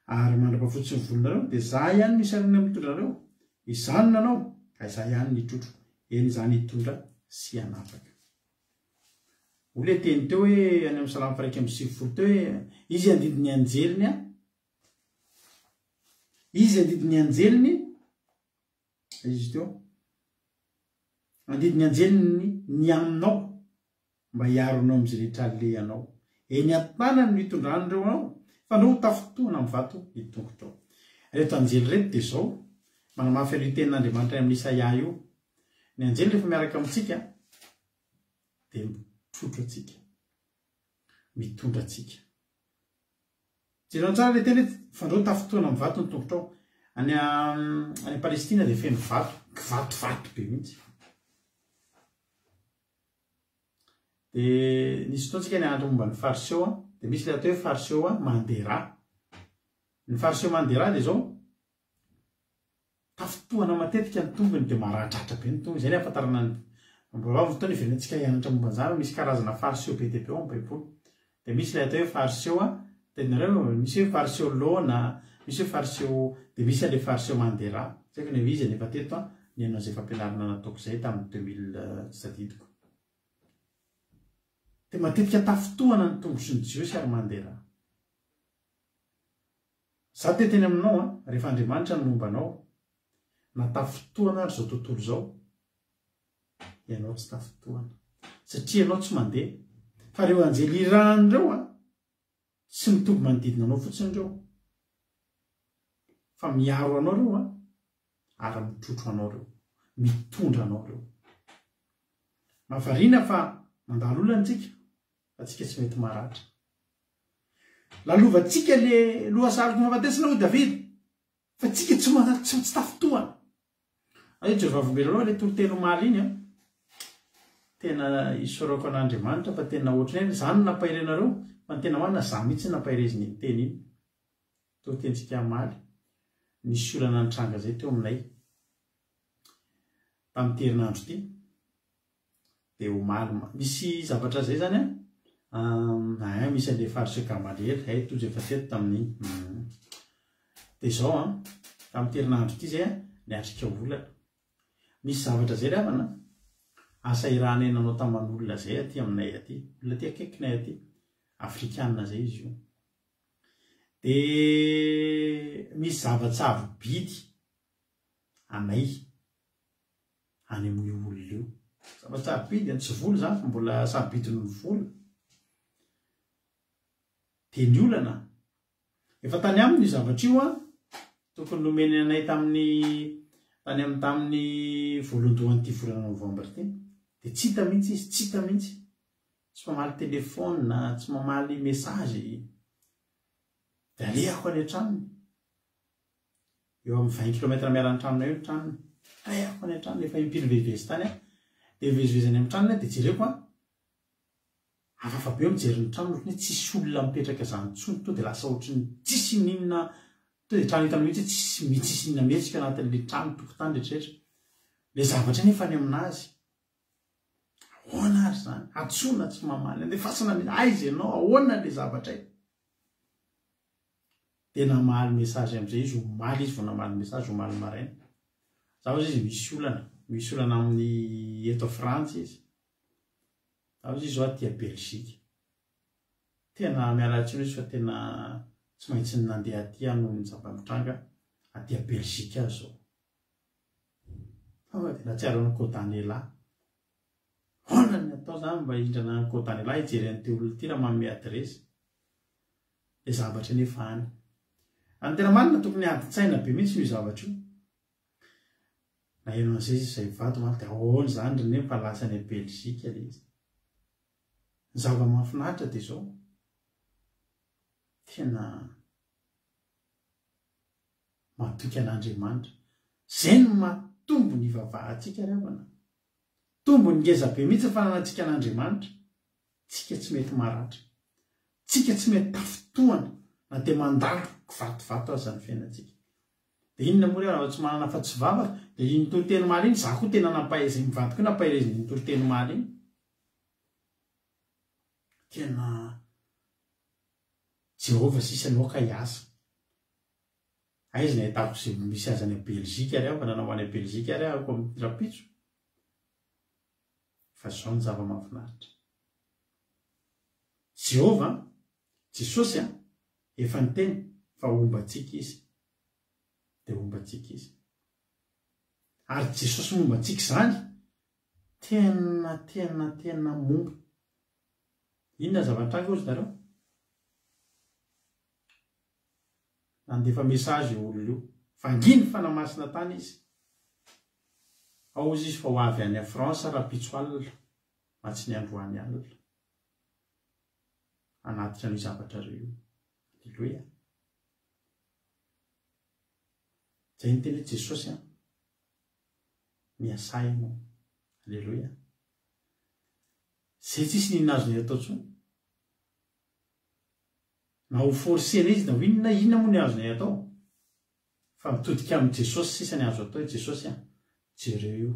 ary mandrapahafotsy ny volonareo dia za ihany nisy arina mitondrareo. Izany nanao ka za ihany nitrotro, eny izany hitondra sy hanapaka. Ole teny teo hoe any amin'ny salamy faraika amby 20 teo hoe izy andidiny anjeliny, izy andidiny anjeliny, izy teo andidiny anjeliny ny aminao mba hiaronao amin'izay rehetra alehanao. Eny an-tanany nitondrahan'ireo anao fandroa tafotoana amin'ny vato nitongotrao. Reto anjely reto dia izao manamafy an'io tenin'Andriamanitra amin'ny Isaia io. Ny anjely rehefa miaraka amintsika dia mitrotro atsika, mitondra atsika. Jereo tsara ilay teny hoe fandroa tafotoana amin'ny vato nitongotrao. Any Palestina dia feno vato, kivatovato be mihitsy. Dia nisy fotoantsika ny andro momba ny fariseo, dia misy ilay atao hoe fariseo mandera. Ny fariseo mandera dia izao tafotoana matetika ny tongony dia maradratra be ny tongony. Izay ny ahafantarana ny mbola fotoana iverenantsika hianatra momba izany, misy karazana fariseo be dia be ao amin'ny Baiboly. Dia misy ilay atao hoe fariseo, tenareo misy hoe fariseo laona, misy hoe fariseo, dia misy ilay fariseo mandera. Tsy haiko ny izy nefa teto ny anao izay fampianarana nataoko izay tamin'ny 2000 tsy tadidiko. Dia matetika tafotoana ny tongotry ny Jiosy ary mandera. Za teny aminao rehefa Andriamanitra ny mombanao, na tafotoana ary izao tontolo izao, ianao tsy tafotoana. Satria ianao tsy mandeha. Fa ireo anjely irahan'ireo tsy mitovy manodidina anao fotsiny ireo. Fa miaro anao ireo ary mitrotro anao ireo, mitondra anao ireo. Mahavariana fa mandalo olona antsika, fa tsika tsy mety maratra. Lalovantsika le lohasaloko mahafatesana hoy David, fa tsika tsy tafotoana. Jehovah vomelao ilay toroteny omaly iny tena isorako an'Andriamanitra fa tena ohatrany izany nampahirenareo, fa ny tena marina za mihitsy nampahireziny ny teny iny. Torotentsika omaly nisy olana nitranga izay teo aminay tamin'ny herinandro ity. de omaly misy zavatra zay zany misy an'le farisy Gamaliel tojo efa teto tamin'iny de zao tamin'ny herinandro ity zay niatrika volana misy zavatra zay ravana asa irana nanao taman'olona zay aty aminay aty olona ty akaikinay aty afrikanina zay izy io de misy zavatsavo bidy anay any amin'ny olona io zavatsavo bidy tsy volo zany fa mbola sabidiny ny volo de ny olana efa tany aminy io zavatra io tokony nomeny anay tamin'ny voalohandohan'ity volana novambra ty de tsy hita mihitsy izy tsy hita mihitsy tsy mamaly telefona tsy mamaly mesazy de aleako any an-tranony eo amin'ny 20 kilometra miala ny tranonay io tranony aleako any an-tranony efa impiny vezivezy tany de vezivezany amin'ny tranony de jereko afafa be mijery ny tranony ohatrany tsisy olona mipetraka zany tsony to de lasa ohatrany tsisy ninona to de trano hitany mihitsy tsisy ninona mihetsika anatin'le trano tokotany rehetrarehetra le zavatra nefa any aminazy ahoana ary zany atsona tsy mamaly de fasana aizy ianao ahoana le zavatra de namaly mesazy am'izay izy omaly izy vo namaly mesazy omaly maraina zaho izy misy olana amin'ny eto Frantsa izy zaho izy zao aty Belgique tena mialatsiny izy fa tena tsy maintsy nandeha aty ano ny zava-mitranga aty Belgique azy zao de natsiaro ny Codanela hoana ny atao zany mba hindrana ny Codanela hijery an'ity olona ty raha manome adresy le zavatra nefa any tena marina tokony adi-tsaina be mihitsy io zavatra io na eno an'izay izy zay vato maty de ahoana zany rene mpalasany Belgique le izy ny zava-mahafinaritra de zao tena matoky an'Andriamanitra zay no mahatombo ny vavahantsika ravana tombo ny ngeza be mihitsy fananantsika an'Andriamanitra tsika tsy mety maratra tsika tsy mety tafotoana na de mandalo vatovato azy zany fiainantsika de inona moa raha tsy manana fa tsy vavaka de iny toroteny maly iny za koa tena nampahezy mivadiko nampahezy ny toroteny maly iny tena Jehova sisa loka iasa aizy ny ahitako zay misy azy any Belgique ary aho fa nanao any Belgique ary ahako amin'ny rapitso fa zao ny zava-mahafinaritra Jehova Jesosy efa ny teny fa ombatsika izy de ombatsika izy ary Jesosy mombatsika zany tena momba inona zava-tranga ozy nareo nandefa mesazy olo io fanginy fanamasina tany izy ao izy fa ho avy any France rapitso alina matsy ny androany alina anatitra ny zavatra reo aleloia zay ny teny Jesosy miasay mo aleloia zay tsisy ninazony atao tsony na ho forcena izy na ho inona moa ny azonay atao fa mitodika amin'ny Jesosy sisa ny azo atao Jesosy jereo io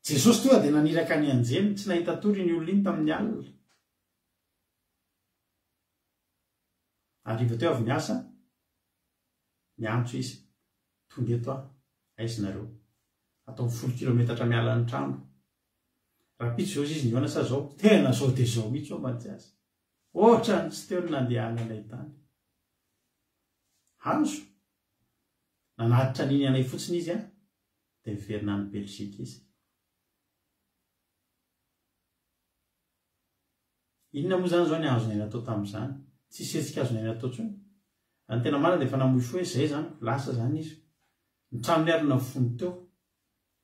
Jesosy tonga de naniraka ny anjely tsy nahita tory ny olona iny tamin'ny alina ariva teo avy niasa miantso izy tonga eto aizy nareo atao 10 kilometatra miala ny trano rapitso zao izy niona sa zao tena zao de zao mihitsy ao mantsy azy ohatra ny tsy teo ny nandehana anay tany hazo nanatitra niny anay fotsiny izy de miverina any Belgique izy inona moa zany zao ny azonay natao tamin'izany tsy setsika azonay natao tsony any tena marina de efa namoy fo hoe zay zany lasa zany izy ny trano ny ary na fony teo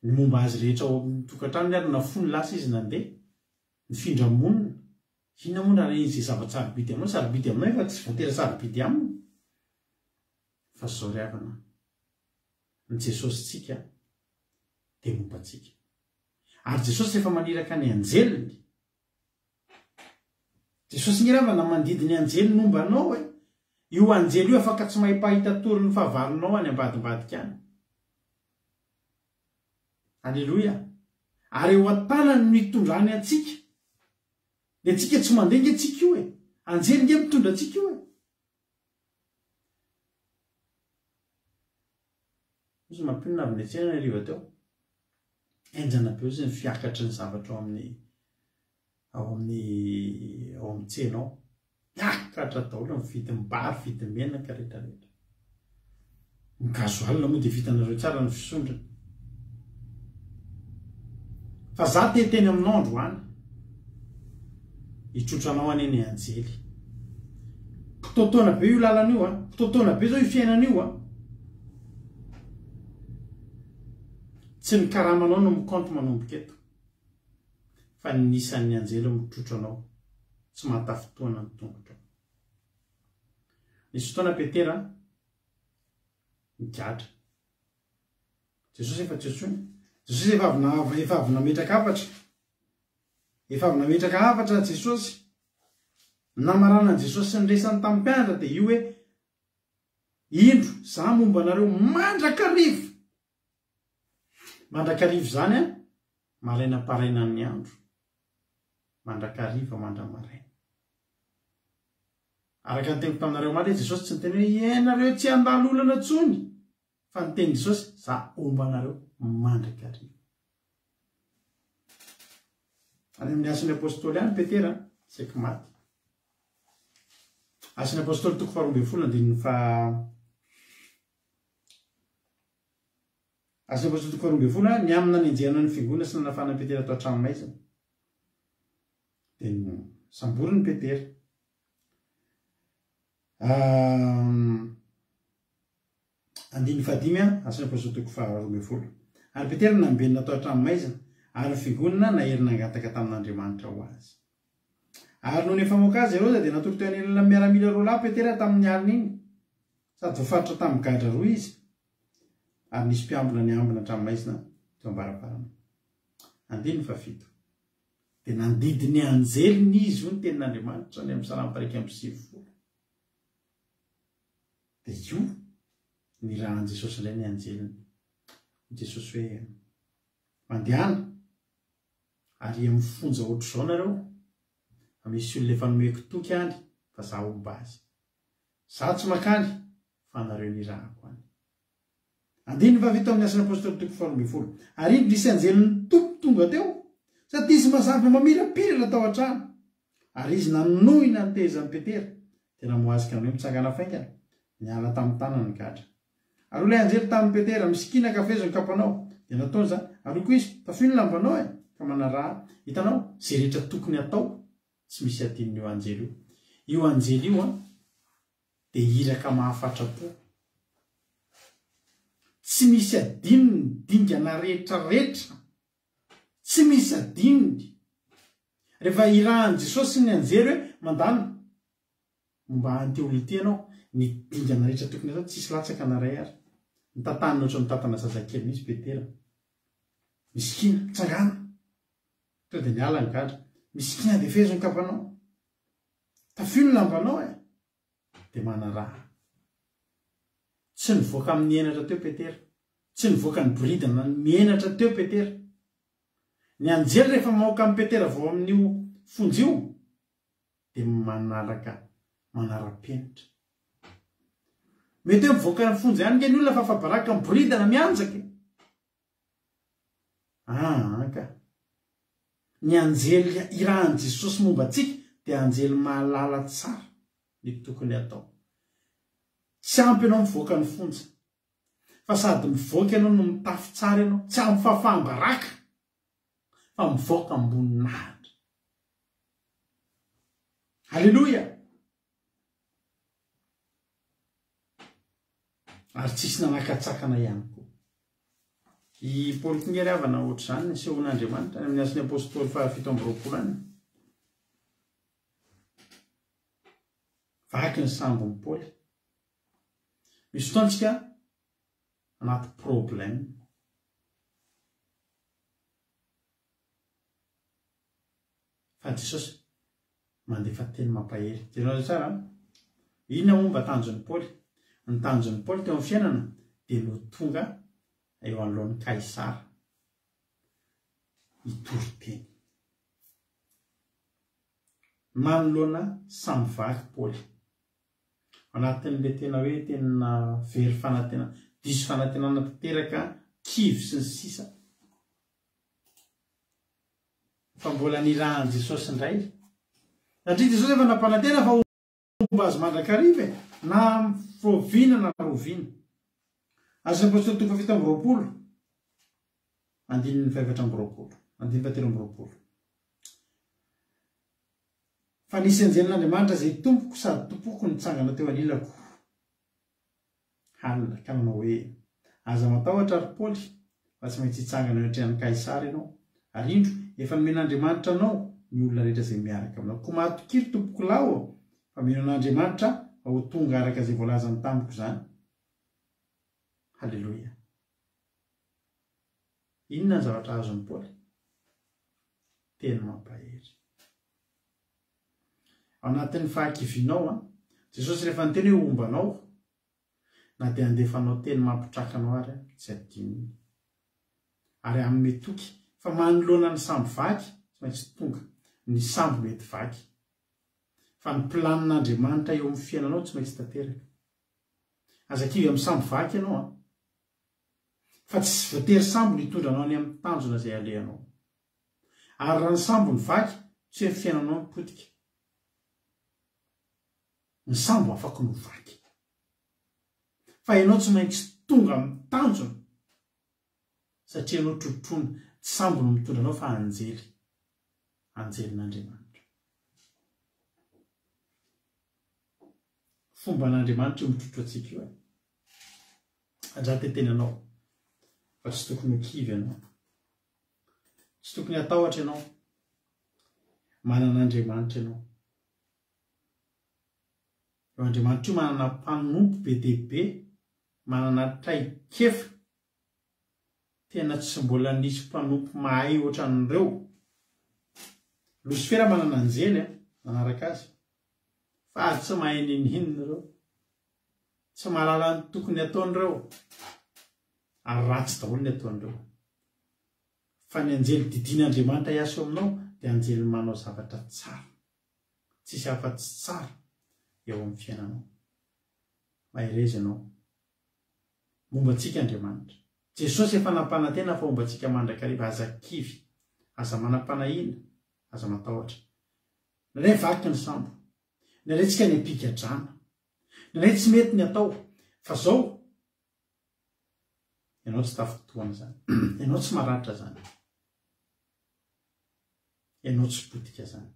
ny momba azy rehetra ao amin'ny tokantrano ny ary na fony lasa izy nandeha ny findramonina inona moa raha izy zava-tsarobidy aminao sarobidy aminay fa tsy voatera sarobidy aminy fa zao ry havana ny Jesosy tsika de mombatsika ary Jesosy efa maniraka ny anjeliny Jesosy ny ravana mandidy ny anjely nomba anao io anjely io afaka tsy mahipahita tory ny fahavalinao any ambadimbadika any aleloia ary eo an-tanany no hitondrany atsika de atsika tsy mandeha nge tsika io e anjely nge mitondra atsika io e izy mampinona avy netsena ariva teo enjana be izy ny fiakatry ny zavatra ao amin'ny tsena ao miakatra daholo mividy mbary vidy menaka rehetrarehetra gazoalina moa dia vitanareo tsara ny fisondrana fa za teny aminao androany hitrotranao any eny anjely kitotoana be io lalana io a kitotoana be zao io fiainana io a tsy ny karamanao no mikonto manomboka eto fa nisan'ny anjely mitrotranao tsy mahatafotoana ny tongotra nisy fotoana Petera migadra Jesosy efa tsotsony Jesosy efa avy nametraka hafatra Jesosy namarana Jesosy ny resany tamin'ny mpianatra dia io hoe indro za momba anareo mandrakarivo zany a maraina paraina ny andro mandrakariva mandramaraina araka ny teniko taminareo maty Jesosy tsy niteny hoe ianareo tsy handalo olana tsony fa niteny Jesosy za omba anareo mandrakariva any amin'ny asan'ny apôstôly any Petera seky maty asan'ny apôstôly toko 12 andininy fa asan'ny apôstôly toko 12 ny amina ny anjehana ny fiangonana sy nanafana Petera tao an-trano maizina dia samboriny Petera andiny fadimy asan'ny apôstôly toko 12 ary Petera nambenina tao an-trano maizina ary fiangonana naherina angataka tamin'Andriamanitra ho azy ary noho ny famoaka azy Heroda dia natoro teo anelana miaramila roa lahy Petera tamin'ny alina iny sady voafatotra tamin'ny gadra roa izy ary nisy mpiambina ny ambina tranomaizina teo ambaravarana andiny fa fito dia nandidiny anjeliny izy io ny tenin'Andriamanitra ny amin'ny Salamo 1:9 dia io ny rahan'i Jesosy indray ny anjeliny Jesosy hoe mandehana ary mifonja ohatr'izao nareo misy olona efa nomeko toky any fa za omba azy za tsy makany fa nareo ny rahako any andiny fa vita amin'ny asan'ny apôstôly toko 12 ary iny nisy anjeliny tompo tonga teo sady izy mazava mamirapirana tao an-trano ary izy nanohina ny tehizan'ny Petera dia namoazika amin'io mitsangana faingana niala tamin'ny tanany gadra ary olay anjely tamin'ny Petera misikina kafe zony kapanao dia nataony zany ary koa izy tafino lambanao e ka manaraha hitanao zay rehetra tokony atao tsy misy adininy io anjely io anjely io a dia iraka mahafatra-po tsy misy adininy dingana rehetrarehetra tsy misy adininy rehefa irahan'i Jesosy ny anjely hoe mandana momba an'ity olona ity ianao ny dingana rehetra tokony atao tsisy latsaka naray ary nitantanina ohatry mitantana zazakely misy Petera misikina tsangana to dia niala ny gadra misikina dia fezo ny kapanao tafino lambanao e dia manaraha tsy nivoaka amin'ny enatra teo Petera tsy nivoaka ny boridana mienatra teo Petera ny anjely rehefa mahoaka amin'ny Petera vao amin'io fonjio dia manara-penitra mety hoe mivoaka ny fonjy ihany nge ny olona fa fabaraka ny boridana mianjaka ka ny anjely irahan'i Jesosy momba antsika dia anjely mahalala tsara ny tokony atao tsy ampy ianao mivoaka ny fonja fa sady mivoaka ianao no mitafy tsara ianao tsy ampy fafambaraka fa mivoaka amboninahitra halleloia ary tsisy nanakatsakana ihany koa i Paoly Kingely avana ohatr'izany ny sehon'Andriamanitra any amin'ny asan'ny apôstôly 7:20 any vaky ny sambony Paoly misy fotoantsika anaty problème fa Jesosy mandefa teny mampahery jenao tsara inona momba tanjon'ny Paoly ny tanjon'ny Paoly teo amin'ny fiainana dia no tonga eo anoloan'ny Kaisara itory-teny. Manoloana samy vaky Paoly anatin'le tena hoe tena very fanantenana, diso fanantenana tanteraka, kivy sy ny sisa. Fa mbola nirahan Jesosy indray. Satria Jesosy efa nampanantena fa omba azy mandrakariva na roviana na roviana. Asa apôstôly toko 7:20. Andininy 7:20. Andininy 7:20. Fa nisy anjelin'Andriamanitra zay tompoko sady tompoko nitsangana teo anilako. Halina ka manao hoe aza matahotra ary Paoly fa tsy maintsy hitsangana ohatran'ny Kaisara ianao. Ary indro efa nomen'Andriamanitra anao ny olona rehetra izay miaraka aminao. Ko matokiry tompoko lao fa mino an'Andriamanitra fa ho tonga araka izay voalazany tamiko zany. Halleluja. Inona ny zavatra azon'ny Paoly? Tena mampahery. Anatin'ny fahakivinao Jesosy rehefa niteny hoe ombanao na dia andefanao teny mampitrakanao ary tsy adininy. Ary amin'ny metoky fa manoloana ny samby vaky tsy maintsy tonga ny samby mety vaky. Fa ny planin'Andriamanitra eo amin'ny fiainanao tsy maintsy tanteraka. Azakivy amin'ny samby vaky ianao fa tsy voatery sambo ny hitondranao any amin'ny tanjona izay alehanao. Ary raha ny sambo ny vaky tsy hoe fiainanao mipotika. Ny sambo afaka no vaky. Fa ianao tsy maintsy tonga amin'ny tanjona satria ianao trotrona tsy sambo no mitondra anao fa anjely. Anjelin'Andriamanitra. Fomba n'Andriamanitra io mitrotro antsika io. Andraty teny anao fa tsy tokony ho kivy ianao. Tsy tokony hatahotra ianao. Manan'Andriamanitra ianao. Io Andriamanitra io manana mpanompo be dia be, manana traikefa. Tena tsy mbola nisy mpanompo mahay ohatran'ireo. Lucifera manana anjely manaraka azy. Fa tsy mahay ninona ireo. Tsy mahalala ny tokony ataon'ireo. Ary ratsy daholo ny ataon'ireo. Fa ny anjely didin'Andriamanitra hiasa aminao dia anjely manao zavatra tsara. Tsisy afa-tsy tsara eo amin'ny fiainanao. Maherezy ianao. Momba antsika Andriamanitra. Jesosy efa nampanantena fa momba antsika mandrakariva aza kivy, aza manam-panahina, aza matahotra. Naray vaky ny sambo. Naray tsika ny apika-drana. Naray tsy mety ny atao. Fa zao ianao tsy tafitoana zany. Ianao tsy maratra zany. Ianao tsy potika zany.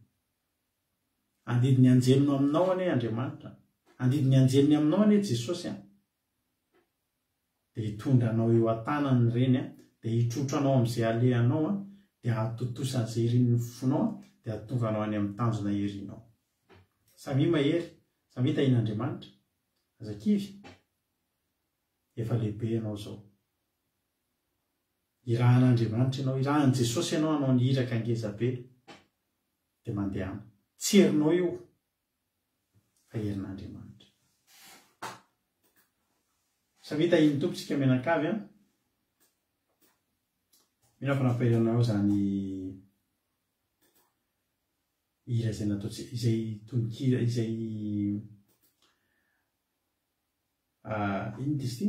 Andidiny anjelino aminao ane Andriamanitra. Andidiny anjeliny aminao ane Jesosy dia hitondra anao eo an-tanany reny dia hitrotro anao amin'izay alehanao dia hatotosa an'izay irin'ny fonao dia hatonga anao any amin'ny tanjona irinao. Samy mahery, samy hitahin'Andriamanitra. Azakivy, efa lehibe ianao zao. Irahan'Andriamanitra ianao, irahan'i Jesosy ianao hanao ny iraka ngeza be dia mandehana. Tsy herinao io fa herin'Andriamanitra. Samy hitahiny tompontsika menankavy mino fanampahiranao zany hira izay nataontsika izay tononkira izay ino dizy ty?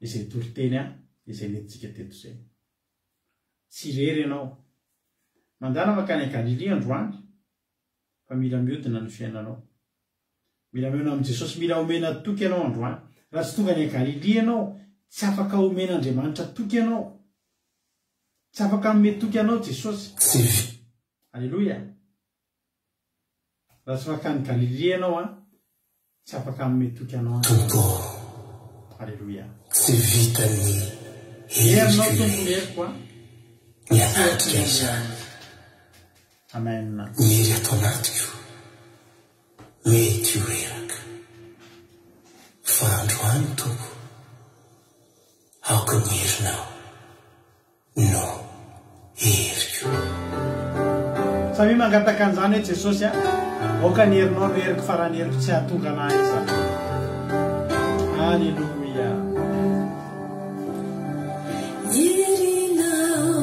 Izay toriteny izay nentsika teto izay. Tsy rery ianao. Mandana makany Galilea androany fa mila mihodina ny fiainanao. Mila mihodina amin'i Jesosy, mila omena toky ianao androany. Raha tsy tonga any Galilea ianao, tsy afaka omena Andriamanitra toky ianao. Tsy afaka hanome toky ianao Jesosy. Alleluia. Raha tsy afaka any Galilea ianao tsy afaka hanome toky ianao. Alleluia. Tsy vitany herinao tomboneriko ny anatrika izany. Amen. Miry ato anatiko mety ho eraka. Fa androany toko aoka ny herinao no heriko. Samy mangataka an'izany hoe Jesosy aoka ny herinao no heriko fa raha ny heriko tsy hahatonga anahy izany. Alleluia. Herinao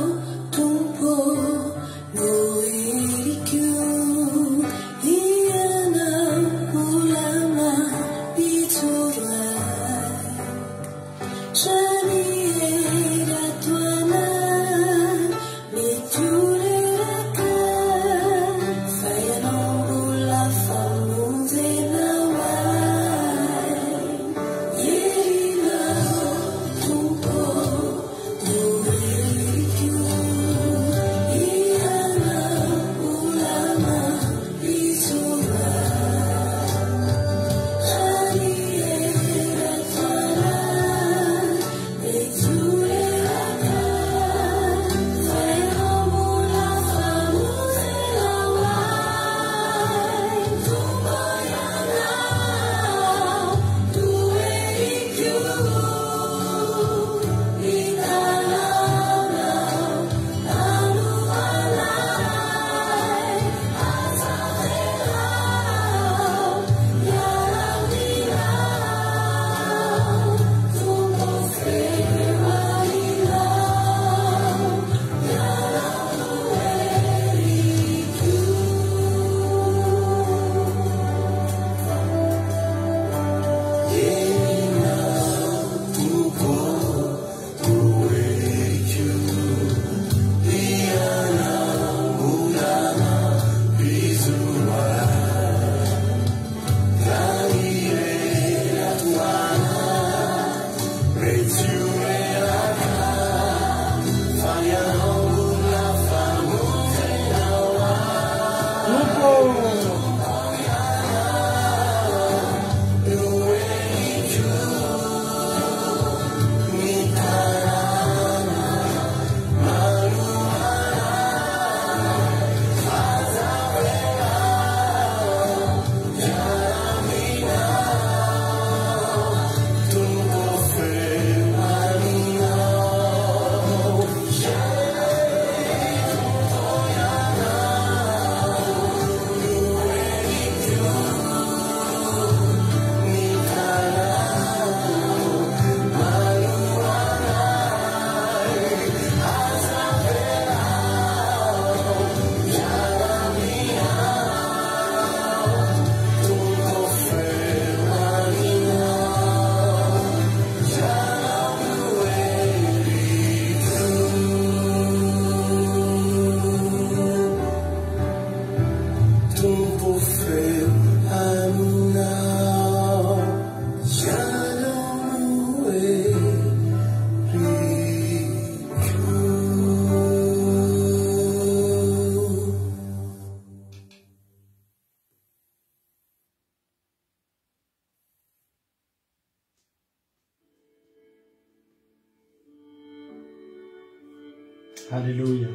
Halleluja.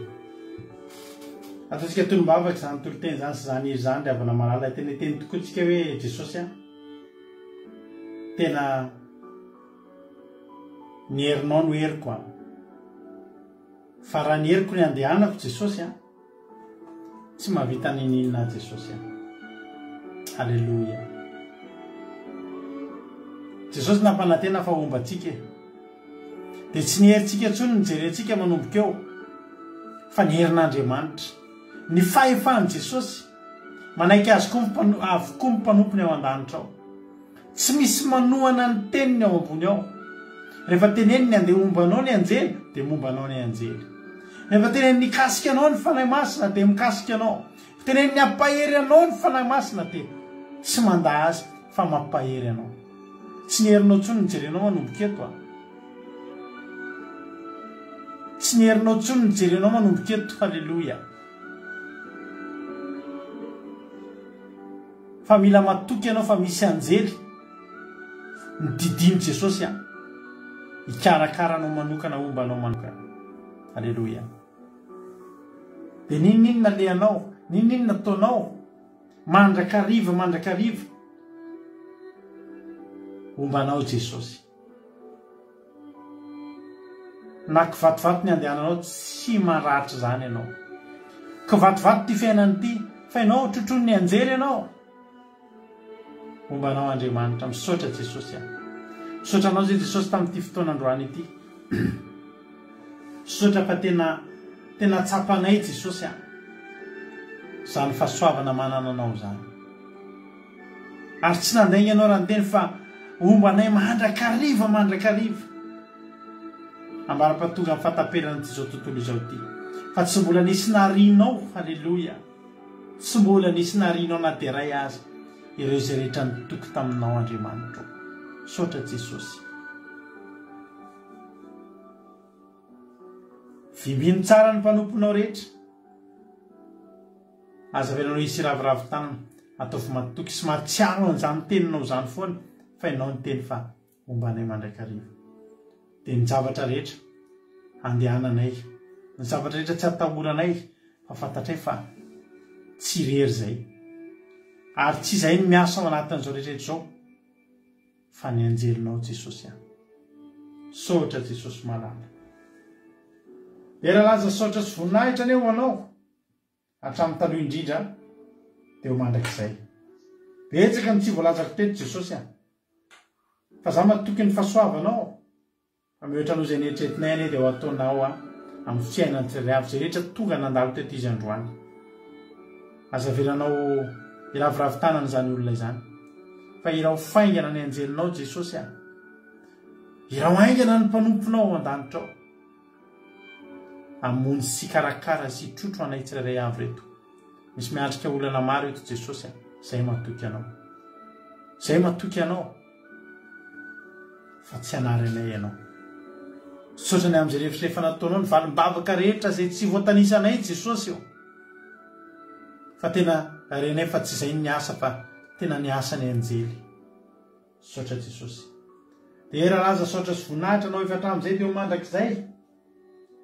Ataontsika tolombavaka zany toloteny zany sy zany izy zany riavana malala tena teny tokoa tsika hoe Jesosy tena ny herinao no heriko fa raha ny heriko ny andehanako Jesosy tsy mahavita ninina Jesosy. Halleluja. Jesosy nampanantena fa ombatsika dia tsy ny herintsika intsony ny jerentsika manomboka eo fa ny herin'Andriamanitra ny fahefan'i Jesosy manaiky azy avokoa ny mpanompony ao an-danitra ao. Tsy misy manohana ny teniny ao ambony ao. Rehefa teneniny andeha ombanao ny anjely dia mombanao ny anjely. Rehefa teneniny nikasika anao ny fanahy masina dia mikasika anao. Teneniny ampahery anao ny fanahy masina dia tsy manda azy fa mampahery anao. Tsy ny herinao intsony ny jerenao manomboka eto tsy ny herinao intsony ny jerenao manomboka eto. Halleluja. Fa mila matoky ianao fa misy anjely nididiny Jesosy ikarakara manokana ombanao manokana. Halleluja. Dia ninona lehanao, ninona nataonao mandrakariva ombanao Jesosy. Na kivatovato ny andehananao tsy maratra zany ianao. Kivatovato ty fiainany ty fa ianao trotrony ny anjely ianao. Ombanao Andriamanitra, misaotra Jesosy misaotra anao zay Jesosy tamin'ity fotoanandroany ity. Misaotra fa tena tsapanay Jesosy zany fahasoavana manananao zany. Ary tsy nandainga ianao raha ny teny fa ombanay mandrakariva ambara-patonga amin'ny fataperana tyzao tontolo izao ty fa tsy mbola nisy narinao halleloia tsy mbola nisy narinao na dia ray azy ireo zay rehetra nitoky taminao Andriamanitra sotra Jesosy vimbiny tsara ny mpanomponao rehetra aza velanao isy ravoravo tanana ataovy matoky sy matsiaro an'izany teninao zany foana fa ianao ny teny fa mombanay mandrakariva dia ny zavatra rehetra andehananay ny zavatra rehetra tsy atahoranay fa fantatray fa tsy rery zay ary tsy izay ny miasa ao anatin'izao rehetrarehetra zao fa ny anjelinao Jesosy any sotra Jesosy malala era laza sotra sy voninahitra ane ho anao hatramin'ny taloha indrindra dia ho mandrakizay betsaka ny tsy voalazako teto Jesosy any fa za matoky ny fahasoavanao fa mihoatra noho izay nieritreretinay ane dia ho ataonao amin'ny fiainany tsirairay avy zay rehetra tonga nandalo teto izy androany aza velanao iraviravin-tanana zany olona izany fa irao faingana ny anjelinao Jesosy any irao aingana ny mpanomponao ao an-danitra ao amony sy karakara sy trotro anay tsirairay avy reto misy miandrika olana maro eto Jesosy zay matoky anao fa tsy anaranay ianao sotrany amin'izay rehefa nataonao ny valim-bavaka rehetra zay tsy voatanisanay Jesosy eo fa tena renay fa tsy izay ny asa fa tena ny asany anjely sotra Jesosy dia era laza sotra sy voninahitra anao efa hatramin'izay dia ho mandrakizay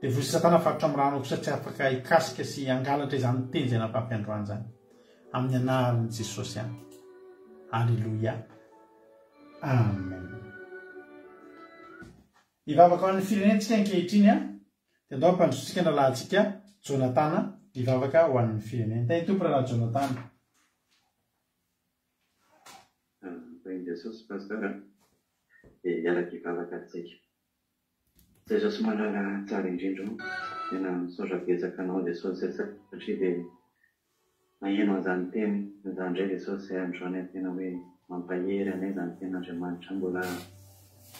dia vozy Satana farotra amin'ny ranoko satria afaka hikasika sy hangalatra izany teny izay nampampiandroany zany amin'ny anaran'i Jesosy any halleloia amen hivavaka ho an'ny firenentsika ankehitriny dia andao ampandrotsika nalahantsika Jonatana hivavaka ho an'ny firenena tany tompo rahalahy Jonatana Jesosy pastor dia iaraka hivavaka antsika Jesosy malala tsara indrindra tena misaotra betsaka anao Jesosy satria dia maheno an'izany teny izany indray Jesosy androany tena hoe mampahery anay izany tena Andriamanitra mbola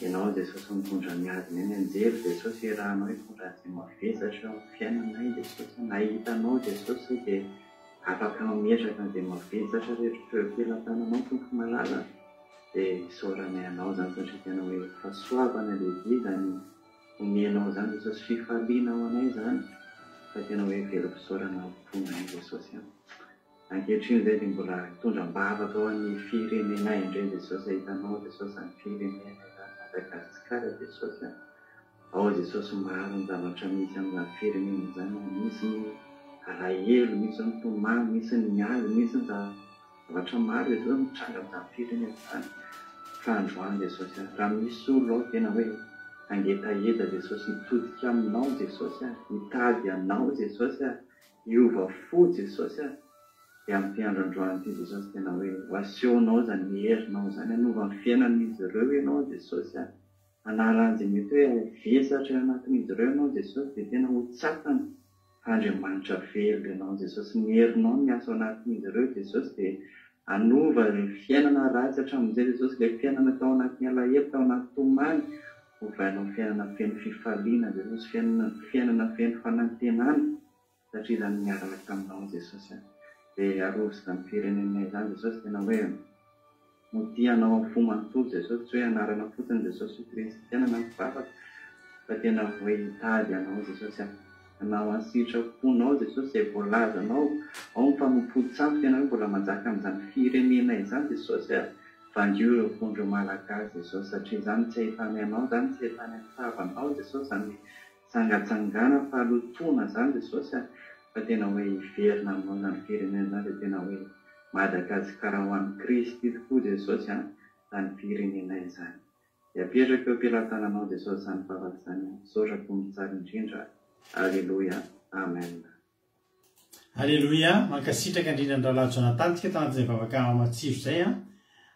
ianao Jesosy mitondra ny adiny eny anjery Jesosy rahanao hitondra azy mavesatra amin'ny fiainanay Jesosy nahitanao Jesosy dia afaka mimetraka dia mavesatra rehetra ampelantananao tompo malala dia isaoranay anao zany satria tena hoe fahasoavana lehibe zany omenao zany Jesosy fifaliana ao anay zany fa tena hoe velom-pisaorana fonay Jesosy ankehitriny zay dia mbola hitondram-bavaka ao amin'ny firenenay indray Jesosy hitanao Jesosy amin'ny firenenay Madagasikara Jesosy ao Jesosy maro ny zavatra misy amin'izany firenena zany misy ny alahelo misy ny tomamy misy ny mialy misy ny zavatra maro Jesosy mitranga amin'izany firenena zany fa androany Jesosy raha misy olo ao tena hoe angetaheta Jesosy hitodika aminao Jesosy hitady anao Jesosy hiova fo Jesosy dia amin'ny androandroany ity Jesosy tena hoe ho asehonao zany herinao zany hanova ny fiainan'izy ireo ianao Jesosy anaran'izay mety hoe vesatra anatin'izy ireo ianao Jesosy dia tena ho tsapana Andriamanitra velona ianao Jesosy ny herinao ny asa ao anatin'izy ireo Jesosy dia hanova ny fiainana ratsy hatramin'izay Jesosy ilay fiainana tao anatin'ny alahelo tao anaty tomany hovainao fiainana feno fifaliana Jesosy fiainana feno fanantenana satria zany miaraka aminao Jesosy dia arovitra ny firenenay zany Jesosy tena hoe motianao amin'ny fo manontolo Jesosy tsy hoe anarana fotsiny Jesosy kristiana na mivavaka fa tena hoe hitady anao Jesosy anao ansitraponao Jesosy izay voalazanao ao ny fanompo-tsampy tena hoe mbola manjaka amin'izany firenenay izany Jesosy vandio ireo mpondro malagasy Jesosy satria zany tsy ahitany anao zany tsy ahitany fitavanao Jesosy zany sangatsangana fahalotona zany Jesosy fa tena hoe hiverina aminao zany firenena zany dia tena hoe Madagasikara ho an'i Kristy tokoa Jesosy zany firenenay zany dia apetraka eo ampelantananao Jesosy zany vavaka zany misaotrako mitsara indrindra Alleluia amen Alleluia mankasitraka indrindra ny rahalahy Jonathan tsika tanatin'izay vavaka matsiro zay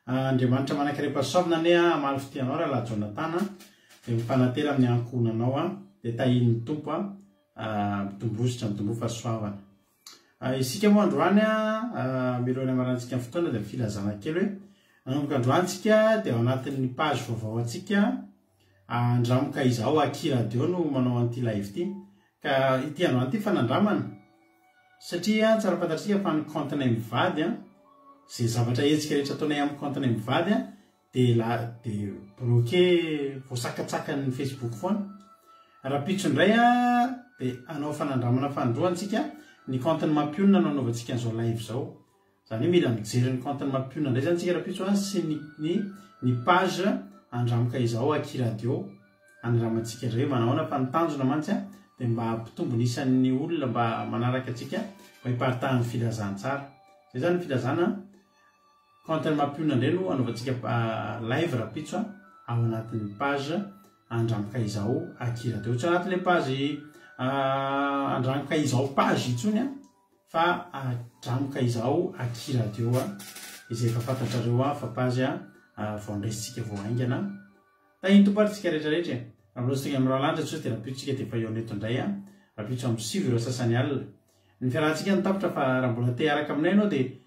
Andriamanitra manankirepasoavina ane amaly fitianao rahalahy Jonathan dia mifanatera amin'ny ankonanao dia tahin'ny tompo mitombositra mitombo fahasoavana isika moa androany miloana amarantsika amin'ny fotoana dia filazana kely hoe nanomboka androantsika dia ao anatin'ny page vaovao antsika andramoka izao Aki Radio no manao an'ity live ity ka ity androany ity fanandramana satria tsara fantatsika fa ny compte-nay mivady zay zavatra etsika rehetra ataonay amin'ny compte-nay mivady de bloqué voasakatsakany Facebook foana raha pitso indray de anao fanandramana fandroantsika ny compte-ny mampionina no anaovantsika an'izao live zao zany mila mijery ny compte-ny mampionina indray zany tsika raha pitso sy ny page andramoka izao Aki Radio andramantsika re manaona fa nitanjona mantsy de mba hampitombo nisan'ny olona mba manaraka atsika mba hipartahany filazantsara zay zany filazana compte-ny mampionina indray no anaovantsika live raha pitso ao anatin'ny page andramoka izao Aki Radio tsy anatin'le page andramoka izao page itsony fa andramoka izao Aki Radio izay efa fantatrareo fa page vao ndraisitsika vao aingana da iny toparitsika rehetrarehetra raha lositsika amin'ny rahalanitra tsy de raha pitsotsika de fa eo neto indray raha pitso amin'ny sivy ireo sasany alina ny fiarahantsika nitapitra fa raha mbola te araka aminay anao de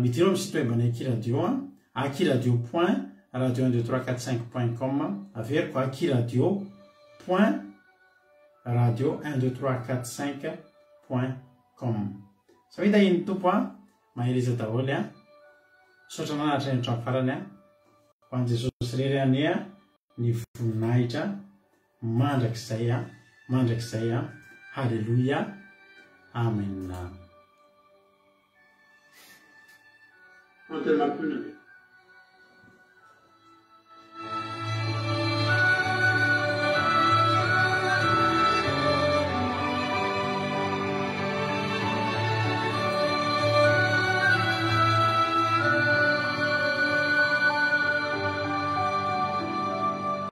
midiro amin'ny site web ny Aki Radio akiradio.radio12345.com averiko akiradio.radio12345.com sa hita iny tompo mahereza daholo sotra nanatra ny trano farany ho an' Jesosy rery any ny voninahitra mandrakizay halleluia amen.